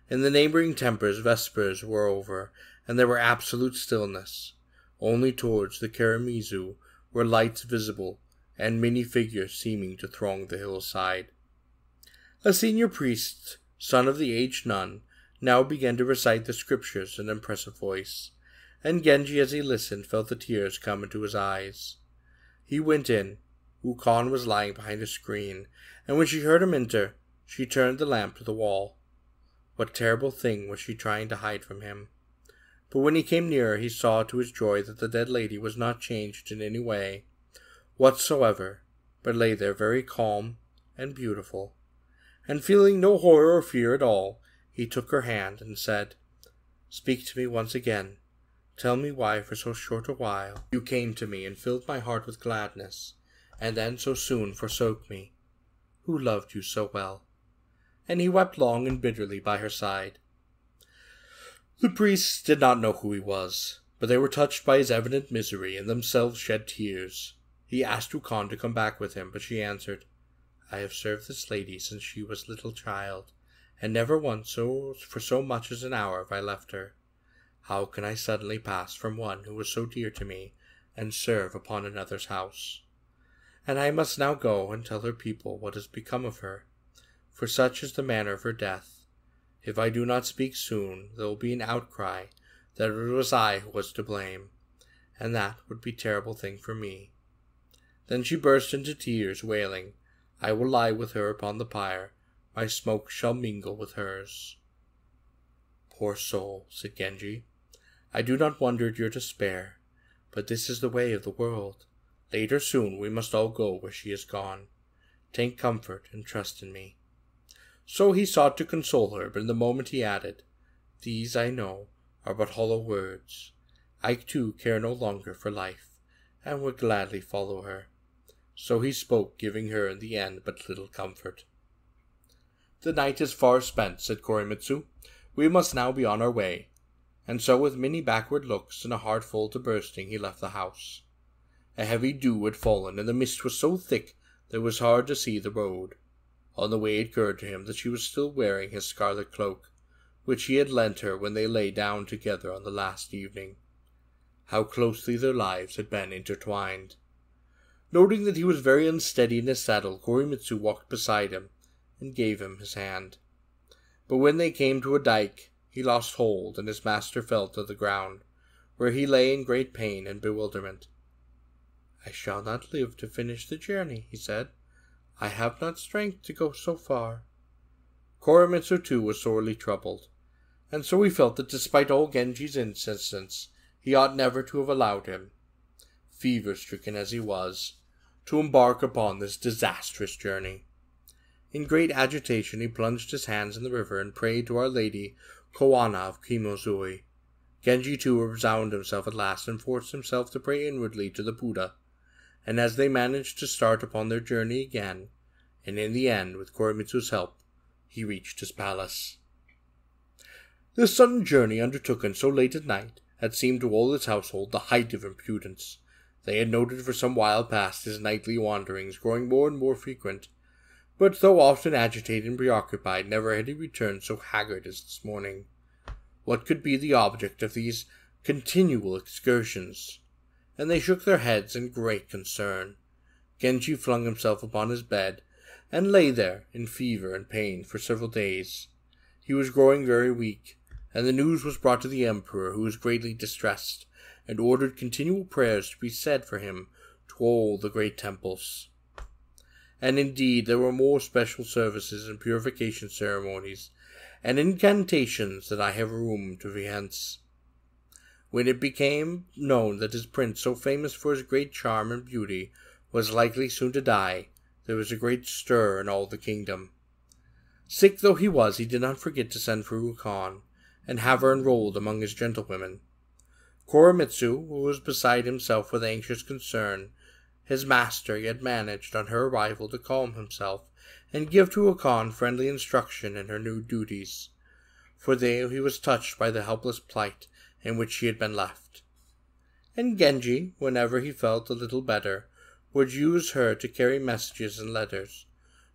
In the neighboring temples vespers were over, and there were absolute stillness. Only towards the Karamizu were lights visible, and many figures seeming to throng the hillside. A senior priest, son of the aged nun, now began to recite the scriptures in an impressive voice, and Genji as he listened felt the tears come into his eyes. He went in. Ukon was lying behind a screen, and when she heard him enter, she turned the lamp to the wall. What terrible thing was she trying to hide from him? But when he came nearer, he saw to his joy that the dead lady was not changed in any way whatsoever, but lay there very calm and beautiful. And feeling no horror or fear at all, he took her hand and said, "Speak to me once again. Tell me why for so short a while you came to me and filled my heart with gladness, and then so soon forsook me. Who loved you so well?" And he wept long and bitterly by her side. The priests did not know who he was, but they were touched by his evident misery and themselves shed tears. He asked Ukon to come back with him, but she answered, "I have served this lady since she was little child, and never once for so much as an hour have I left her. How can I suddenly pass from one who was so dear to me, and serve upon another's house? And I must now go and tell her people what has become of her, for such is the manner of her death. If I do not speak soon, there will be an outcry that it was I who was to blame, and that would be a terrible thing for me." Then she burst into tears, wailing, "I will lie with her upon the pyre, my smoke shall mingle with hers." "Poor soul," said Genji, "I do not wonder at your despair, but this is the way of the world. Late or soon we must all go where she is gone. Take comfort and trust in me." So he sought to console her, but in the moment he added, "These, I know, are but hollow words. I too care no longer for life, and would gladly follow her." So he spoke, giving her in the end but little comfort. "The night is far spent," said Koremitsu. "We must now be on our way." And so with many backward looks and a heart full to bursting he left the house. A heavy dew had fallen, and the mist was so thick that it was hard to see the road. On the way it occurred to him that she was still wearing his scarlet cloak, which he had lent her when they lay down together on the last evening. How closely their lives had been intertwined. Noting that he was very unsteady in his saddle, Koremitsu walked beside him and gave him his hand. But when they came to a dike, he lost hold, and his master fell to the ground, where he lay in great pain and bewilderment. "I shall not live to finish the journey," he said. "I have not strength to go so far." Koremitsu too was sorely troubled, and so he felt that despite all Genji's insistence, he ought never to have allowed him, fever-stricken as he was, to embark upon this disastrous journey. In great agitation he plunged his hands in the river and prayed to Our Lady Koana of Kimozui. Genji too resigned himself at last and forced himself to pray inwardly to the Buddha, and as they managed to start upon their journey again, and in the end, with Koremitsu's help, he reached his palace. This sudden journey, undertaken so late at night, had seemed to all his household the height of impudence. They had noted for some while past his nightly wanderings growing more and more frequent, but though often agitated and preoccupied, never had he returned so haggard as this morning. What could be the object of these continual excursions? And they shook their heads in great concern. Genji flung himself upon his bed, and lay there in fever and pain for several days. He was growing very weak, and the news was brought to the Emperor, who was greatly distressed, and ordered continual prayers to be said for him to all the great temples. And indeed there were more special services and purification ceremonies, and incantations than I have room to rehence. When it became known that his prince, so famous for his great charm and beauty, was likely soon to die, there was a great stir in all the kingdom. Sick though he was, he did not forget to send for Ukon, and have her enrolled among his gentlewomen. Koremitsu, who was beside himself with anxious concern, his master yet managed on her arrival to calm himself, and give to Ukon friendly instruction in her new duties, for there he was touched by the helpless plight in which she had been left. And Genji, whenever he felt a little better, would use her to carry messages and letters,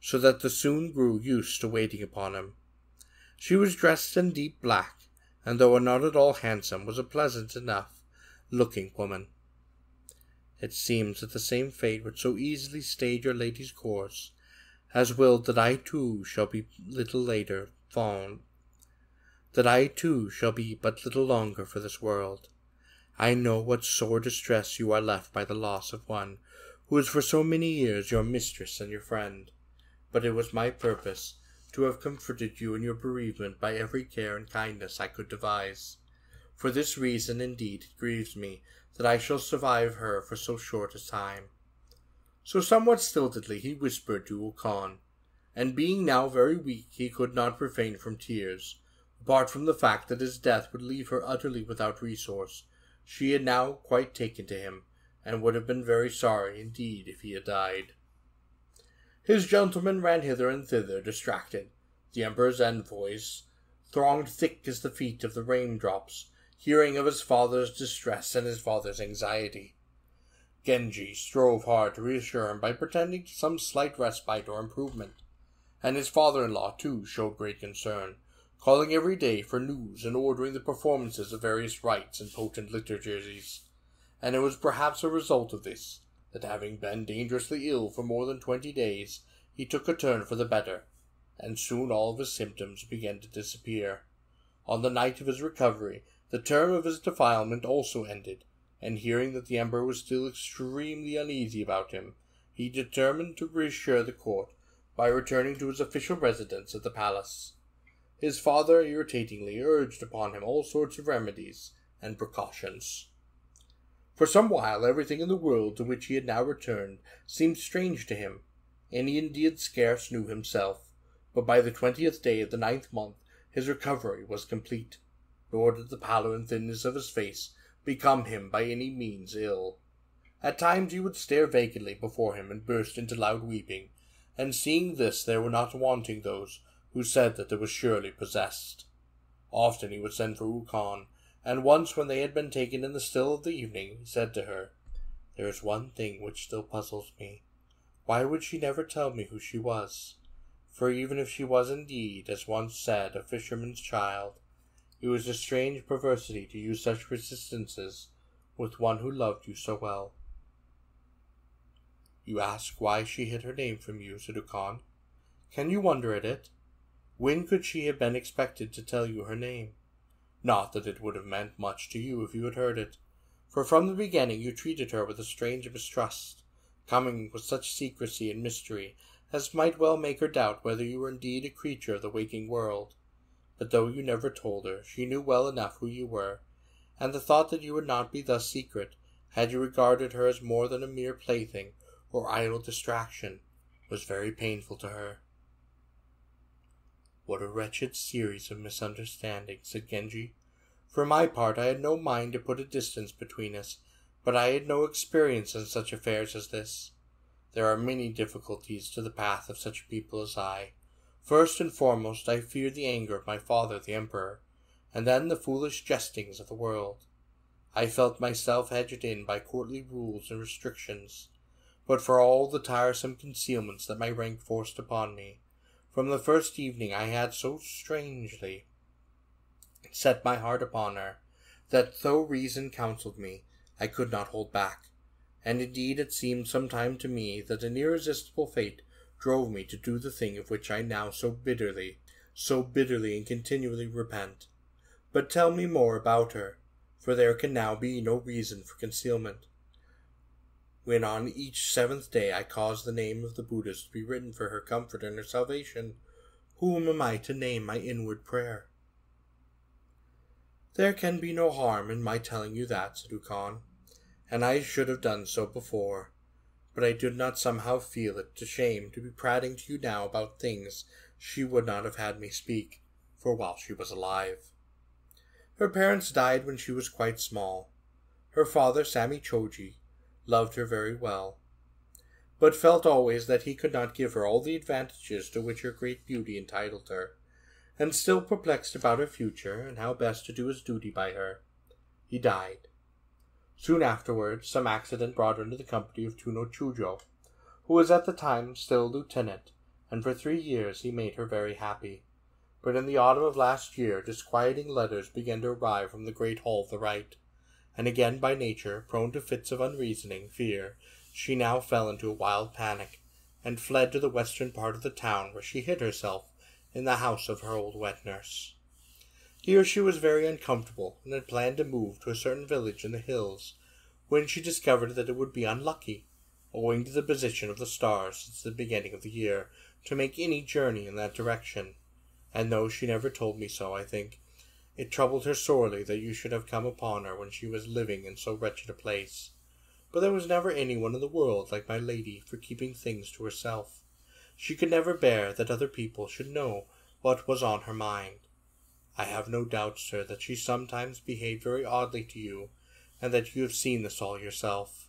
so that they soon grew used to waiting upon him. She was dressed in deep black, and though not at all handsome, was a pleasant enough looking woman. It seems that the same fate which so easily stayed your lady's course has willed that I too shall be little later found, that I too shall be but little longer for this world. I know what sore distress you are left by the loss of one who was for so many years your mistress and your friend, but it was my purpose to have comforted you in your bereavement by every care and kindness I could devise. For this reason, indeed, it grieves me that I shall survive her for so short a time." So somewhat stiltedly he whispered to Ukon, and being now very weak, he could not refrain from tears. Apart from the fact that his death would leave her utterly without resource, she had now quite taken to him, and would have been very sorry indeed if he had died. His gentlemen ran hither and thither, distracted. The Emperor's envoys thronged thick as the feet of the raindrops, hearing of his father's distress and his father's anxiety. Genji strove hard to reassure him by pretending to some slight respite or improvement, and his father-in-law too showed great concern, calling every day for news and ordering the performances of various rites and potent liturgies. And it was perhaps a result of this, that having been dangerously ill for more than 20 days, he took a turn for the better, and soon all of his symptoms began to disappear. On the night of his recovery, the term of his defilement also ended, and hearing that the Emperor was still extremely uneasy about him, he determined to reassure the court by returning to his official residence at the palace. His father irritatingly urged upon him all sorts of remedies and precautions. For some while everything in the world to which he had now returned seemed strange to him, and he indeed scarce knew himself, but by the 20th day of the 9th month his recovery was complete, nor did the pallor and thinness of his face become him by any means ill. At times he would stare vacantly before him and burst into loud weeping, and seeing this there were not wanting those who said that it was surely possessed. Often he would send for Ukon, and once when they had been taken in the still of the evening, he said to her, "There is one thing which still puzzles me. Why would she never tell me who she was? For even if she was indeed, as once said, a fisherman's child, it was a strange perversity to use such resistances with one who loved you so well. You ask why she hid her name from you, said Ukon. Can you wonder at it? When could she have been expected to tell you her name? Not that it would have meant much to you if you had heard it, for from the beginning you treated her with a strange mistrust, coming with such secrecy and mystery as might well make her doubt whether you were indeed a creature of the waking world. But though you never told her, she knew well enough who you were, and the thought that you would not be thus secret, had you regarded her as more than a mere plaything or idle distraction, was very painful to her. What a wretched series of misunderstandings, said Genji. For my part, I had no mind to put a distance between us, but I had no experience in such affairs as this. There are many difficulties to the path of such people as I. First and foremost, I feared the anger of my father the Emperor, and then the foolish jestings of the world. I felt myself hedged in by courtly rules and restrictions, but for all the tiresome concealments that my rank forced upon me, from the first evening I had so strangely set my heart upon her, that though reason counselled me, I could not hold back. And indeed it seemed sometime to me that an irresistible fate drove me to do the thing of which I now so bitterly and continually repent. But tell me more about her, for there can now be no reason for concealment. When on each 7th day I cause the name of the Buddhas to be written for her comfort and her salvation, whom am I to name my inward prayer? There can be no harm in my telling you that, said Ukon, and I should have done so before, but I did not somehow feel it to shame to be prating to you now about things she would not have had me speak, for while she was alive. Her parents died when she was quite small. Her father, Sami Choji, loved her very well, but felt always that he could not give her all the advantages to which her great beauty entitled her, and still perplexed about her future and how best to do his duty by her, he died. Soon afterwards, some accident brought her into the company of Tuno Chujo, who was at the time still lieutenant, and for 3 years he made her very happy. But in the autumn of last year, disquieting letters began to arrive from the great hall of the right, and again by nature, prone to fits of unreasoning fear, she now fell into a wild panic, and fled to the western part of the town, where she hid herself in the house of her old wet nurse. Here she was very uncomfortable, and had planned to move to a certain village in the hills, when she discovered that it would be unlucky, owing to the position of the stars since the beginning of the year, to make any journey in that direction, and though she never told me so, I think, it troubled her sorely that you should have come upon her when she was living in so wretched a place. But there was never anyone in the world like my lady for keeping things to herself. She could never bear that other people should know what was on her mind. I have no doubt, sir, that she sometimes behaved very oddly to you, and that you have seen this all yourself.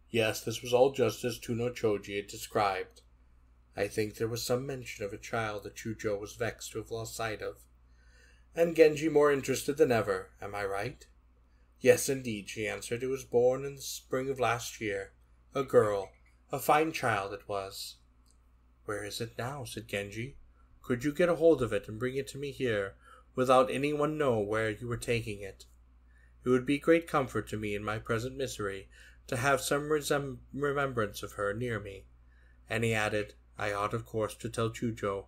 Yes, this was all just as Tuno Choji had described. I think there was some mention of a child that Chujo was vexed to have lost sight of. And Genji more interested than ever, am I right? Yes, indeed, she answered. It was born in the spring of last year. A girl. A fine child it was. Where is it now? Said Genji. Could you get a hold of it and bring it to me here, without anyone know where you were taking it? It would be great comfort to me in my present misery to have some remembrance of her near me. And he added, I ought of course to tell Chujo,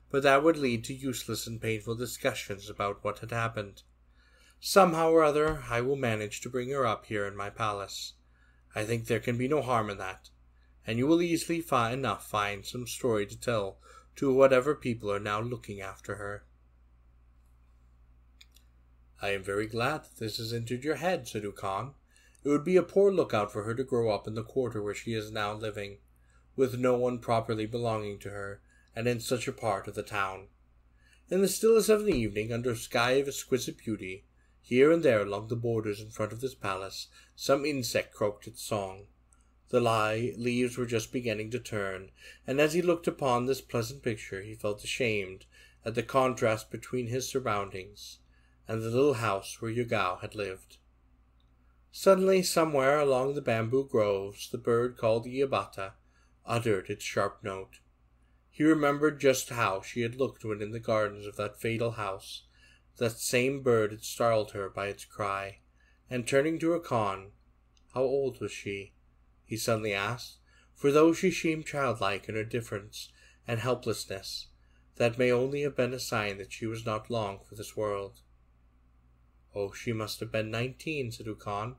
but that would lead to useless and painful discussions about what had happened. Somehow or other I will manage to bring her up here in my palace. I think there can be no harm in that, and you will easily find some story to tell to whatever people are now looking after her. I am very glad that this has entered your head, said Ukon. It would be a poor lookout for her to grow up in the quarter where she is now living, with no one properly belonging to her, and in such a part of the town. In the stillness of the evening, under a sky of exquisite beauty, here and there along the borders in front of this palace, some insect croaked its song. The leaves were just beginning to turn, and as he looked upon this pleasant picture, he felt ashamed at the contrast between his surroundings and the little house where Yugao had lived. Suddenly, somewhere along the bamboo groves, the bird called the Iabata uttered its sharp note. He remembered just how she had looked when in the gardens of that fatal house. That same bird had startled her by its cry, and turning to Rakan, how old was she? He suddenly asked, for though she seemed childlike in her difference and helplessness, that may only have been a sign that she was not long for this world. Oh, she must have been 19, said Ukon,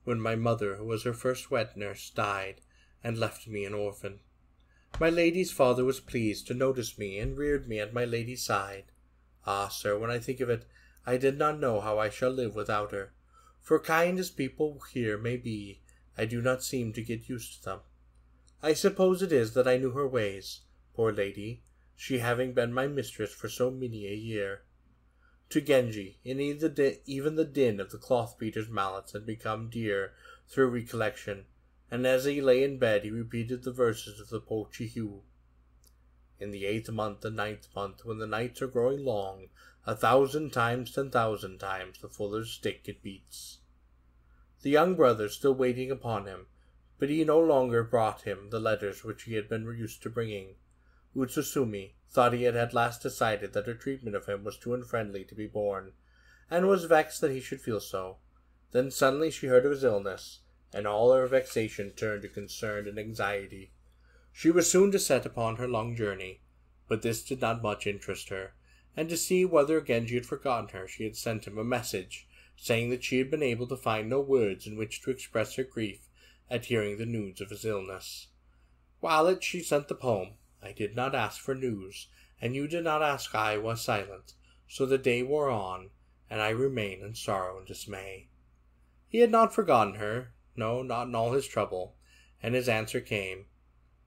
when my mother, who was her first wet nurse, died and left me an orphan. My lady's father was pleased to notice me and reared me at my lady's side. Ah, sir, when I think of it, I did not know how I shall live without her. For kind as people here may be, I do not seem to get used to them. I suppose it is that I knew her ways, poor lady, she having been my mistress for so many a year. To Genji, even the din of the cloth-beater's mallets had become dear through recollection, and as he lay in bed he repeated the verses of the Po-chi-hu. In the 8th month and 9th month, when the nights are growing long, 1,000 times 10,000 times the fuller's stick it beats. The young brother still waiting upon him, but he no longer brought him the letters which he had been used to bringing. Utsusumi thought he had at last decided that her treatment of him was too unfriendly to be borne, and was vexed that he should feel so. Then suddenly she heard of his illness, and all her vexation turned to concern and anxiety. She was soon to set upon her long journey, but this did not much interest her, and to see whether Genji had forgotten her, she had sent him a message, saying that she had been able to find no words in which to express her grief at hearing the news of his illness. While it she sent the poem, I did not ask for news, and you did not ask, I was silent. So the day wore on, and I remained in sorrow and dismay. He had not forgotten her, no, not in all his trouble, and his answer came,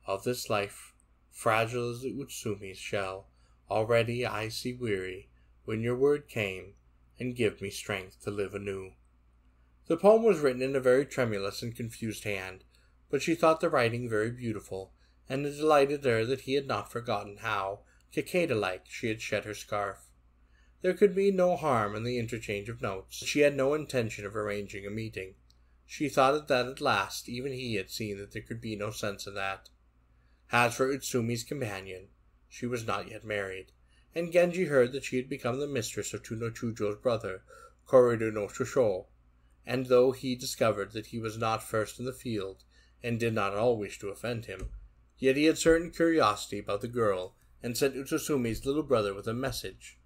of this life, fragile as Utsumi's shell, already I see weary, when your word came, and give me strength to live anew. The poem was written in a very tremulous and confused hand, but she thought the writing very beautiful, and it delighted her that he had not forgotten how, cicada-like, she had shed her scarf. There could be no harm in the interchange of notes. She had no intention of arranging a meeting. She thought that at last even he had seen that there could be no sense in that. As for Utsumi's companion, she was not yet married, and Genji heard that she had become the mistress of Chunochujo's brother, Korido no Shosho, and though he discovered that he was not first in the field, and did not at all wish to offend him, yet he had certain curiosity about the girl, and sent Utsumi's little brother with a message,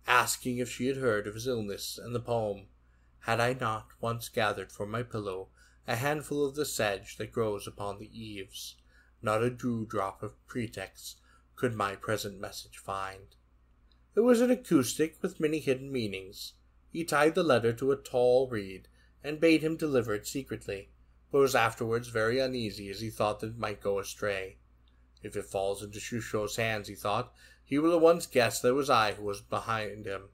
asking if she had heard of his illness and the poem, had I not once gathered for my pillow a handful of the sedge that grows upon the eaves, not a dewdrop of pretext could my present message find. It was an acoustic with many hidden meanings. He tied the letter to a tall reed, and bade him deliver it secretly, but was afterwards very uneasy as he thought that it might go astray. If it falls into Shusho's hands, he thought, he will at once guess that it was I who was behind him.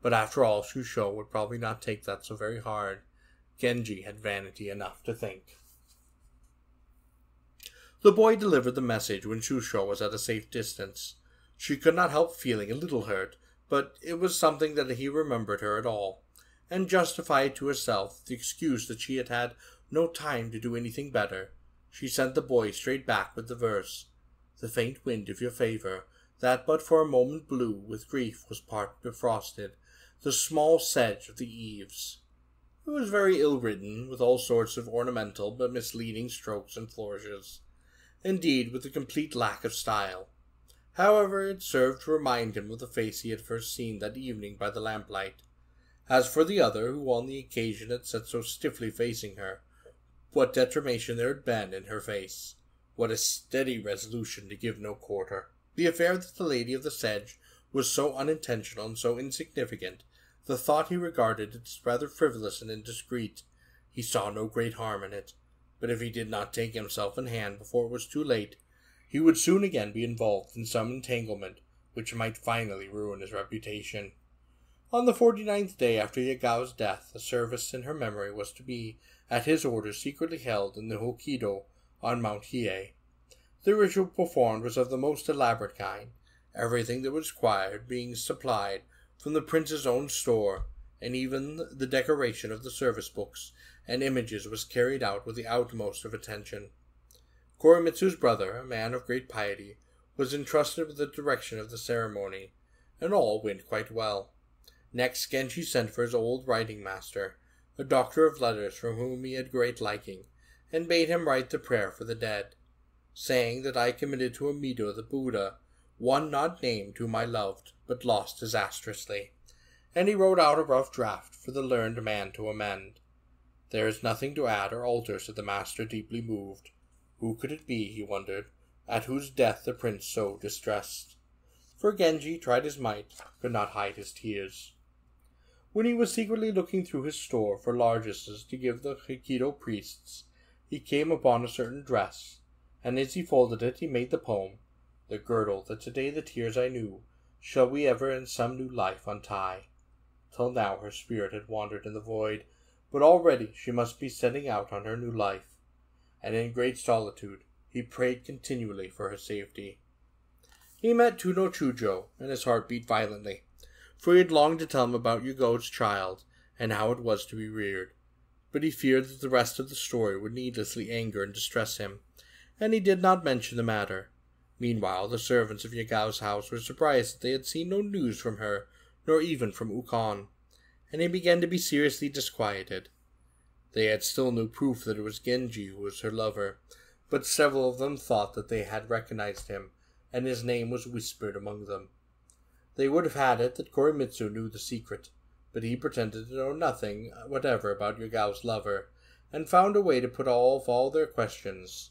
But after all, Shusho would probably not take that so very hard. Genji had vanity enough to think. The boy delivered the message when Shusho was at a safe distance. She could not help feeling a little hurt, but it was something that he remembered her at all, and justified to herself the excuse that she had had no time to do anything better. She sent the boy straight back with the verse, the faint wind of your favor, that but for a moment blew with grief was part befrosted, the small sedge of the eaves. It was very ill written, with all sorts of ornamental but misleading strokes and flourishes, indeed with a complete lack of style. However, it served to remind him of the face he had first seen that evening by the lamplight. As for the other, who on the occasion had sat so stiffly facing her, what determination there had been in her face! What a steady resolution to give no quarter! The affair with the lady of the sedge was so unintentional and so insignificant, the thought he regarded it as rather frivolous and indiscreet. He saw no great harm in it, but if he did not take himself in hand before it was too late, he would soon again be involved in some entanglement which might finally ruin his reputation. On the 49th day after Yugao's death, a service in her memory was to be, at his orders, secretly held in the Hokkaido on Mount Hiei. The ritual performed was of the most elaborate kind, everything that was required being supplied from the prince's own store, and even the decoration of the service books and images was carried out with the utmost of attention. Koremitsu's brother, a man of great piety, was entrusted with the direction of the ceremony, and all went quite well. Next Genji sent for his old writing master, a doctor of letters from whom he had great liking, and bade him write the prayer for the dead, saying that I committed to Amido the Buddha one not named whom I loved, but lost disastrously, and he wrote out a rough draft for the learned man to amend. There is nothing to add or alter, said the master, deeply moved. Who could it be, he wondered, at whose death the prince so distressed? For Genji tried his might, could not hide his tears. When he was secretly looking through his store for largesses to give the Aikido priests, he came upon a certain dress, and as he folded it he made the poem, "The girdle that today the tears I knew, shall we ever in some new life untie?" Till now her spirit had wandered in the void, but already she must be setting out on her new life, and in great solitude he prayed continually for her safety. He met Tuno Chujo, and his heart beat violently, for he had longed to tell him about Yugo's child, and how it was to be reared. But he feared that the rest of the story would needlessly anger and distress him, and he did not mention the matter. Meanwhile, the servants of Yugao's house were surprised that they had seen no news from her, nor even from Ukon, and he began to be seriously disquieted. They had still no proof that it was Genji who was her lover, but several of them thought that they had recognized him, and his name was whispered among them. They would have had it that Koremitsu knew the secret, but he pretended to know nothing whatever about Yugao's lover, and found a way to put off all their questions.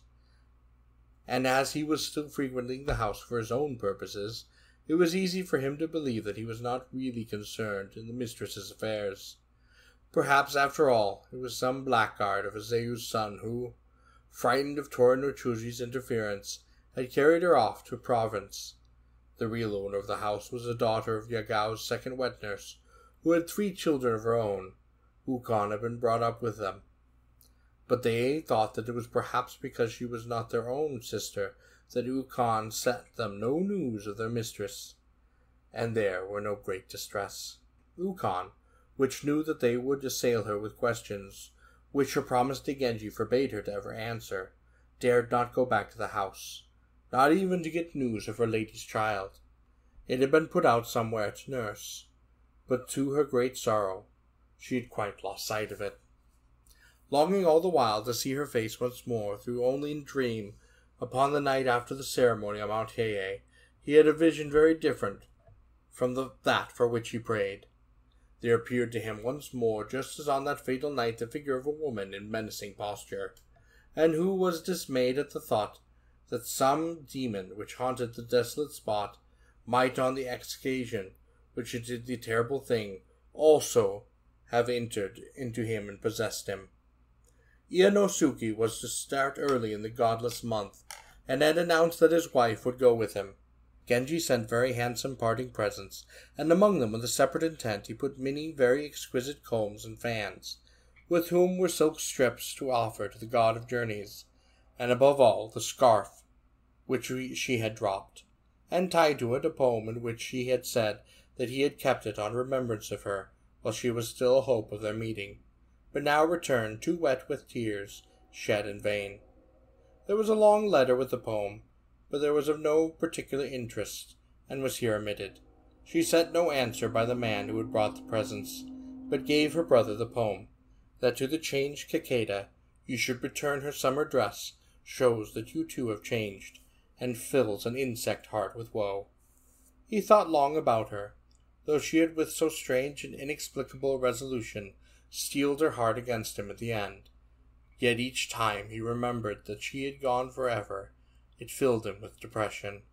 And as he was still frequenting the house for his own purposes, it was easy for him to believe that he was not really concerned in the mistress's affairs. Perhaps, after all, it was some blackguard of Azeu's son who, frightened of Tora no Chuji's interference, had carried her off to a province. The real owner of the house was a daughter of Yugao's second wet nurse, who had 3 children of her own. Ukon had been brought up with them. But they thought that it was perhaps because she was not their own sister that Ukon sent them no news of their mistress, and there were no great distress. Ukon, which knew that they would assail her with questions, which her promise to Genji forbade her to ever answer, dared not go back to the house, not even to get news of her lady's child. It had been put out somewhere to nurse, but to her great sorrow, she had quite lost sight of it. Longing all the while to see her face once more, though only in dream, upon the night after the ceremony on Mount Hiei, he had a vision very different from that for which he prayed. There appeared to him once more, just as on that fatal night, the figure of a woman in menacing posture, and who was dismayed at the thought that some demon which haunted the desolate spot might, on the occasion which it did the terrible thing, also have entered into him and possessed him. Ianosuke was to start early in the godless month, and had announced that his wife would go with him. Genji sent very handsome parting presents, and among them, with a separate intent, he put many very exquisite combs and fans, with whom were silk strips to offer to the god of journeys, and above all the scarf which she had dropped, and tied to it a poem in which she had said that he had kept it on remembrance of her while she was still a hope of their meeting, but now returned too wet with tears shed in vain. There was a long letter with the poem, but there was of no particular interest, and was here omitted. She sent no answer by the man who had brought the presents, but gave her brother the poem, that to the changed cicada you should return her summer dress, shows that you too have changed, and fills an insect heart with woe. He thought long about her, though she had with so strange and inexplicable a resolution steeled her heart against him at the end. Yet each time he remembered that she had gone forever, it filled him with depression.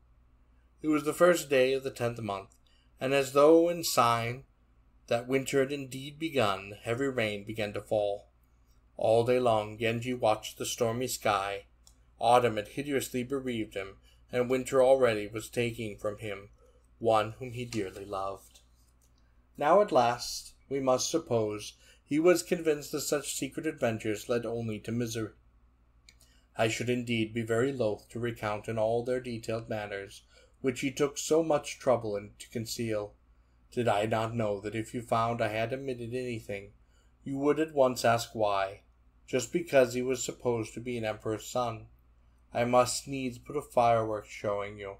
It was the first day of the 10th month, and as though in sign that winter had indeed begun, heavy rain began to fall. All day long Genji watched the stormy sky. Autumn had hideously bereaved him, and winter already was taking from him one whom he dearly loved. Now at last, we must suppose, he was convinced that such secret adventures led only to misery. I should indeed be very loath to recount in all their detailed manners, which he took so much trouble to conceal, did I not know that if you found I had omitted anything, you would at once ask why. Just because he was supposed to be an emperor's son, I must needs put a firework showing you,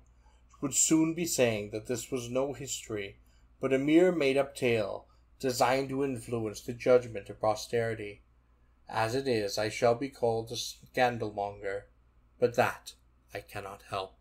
would soon be saying that this was no history, but a mere made-up tale designed to influence the judgment of posterity. As it is, I shall be called a scandalmonger, but that I cannot help.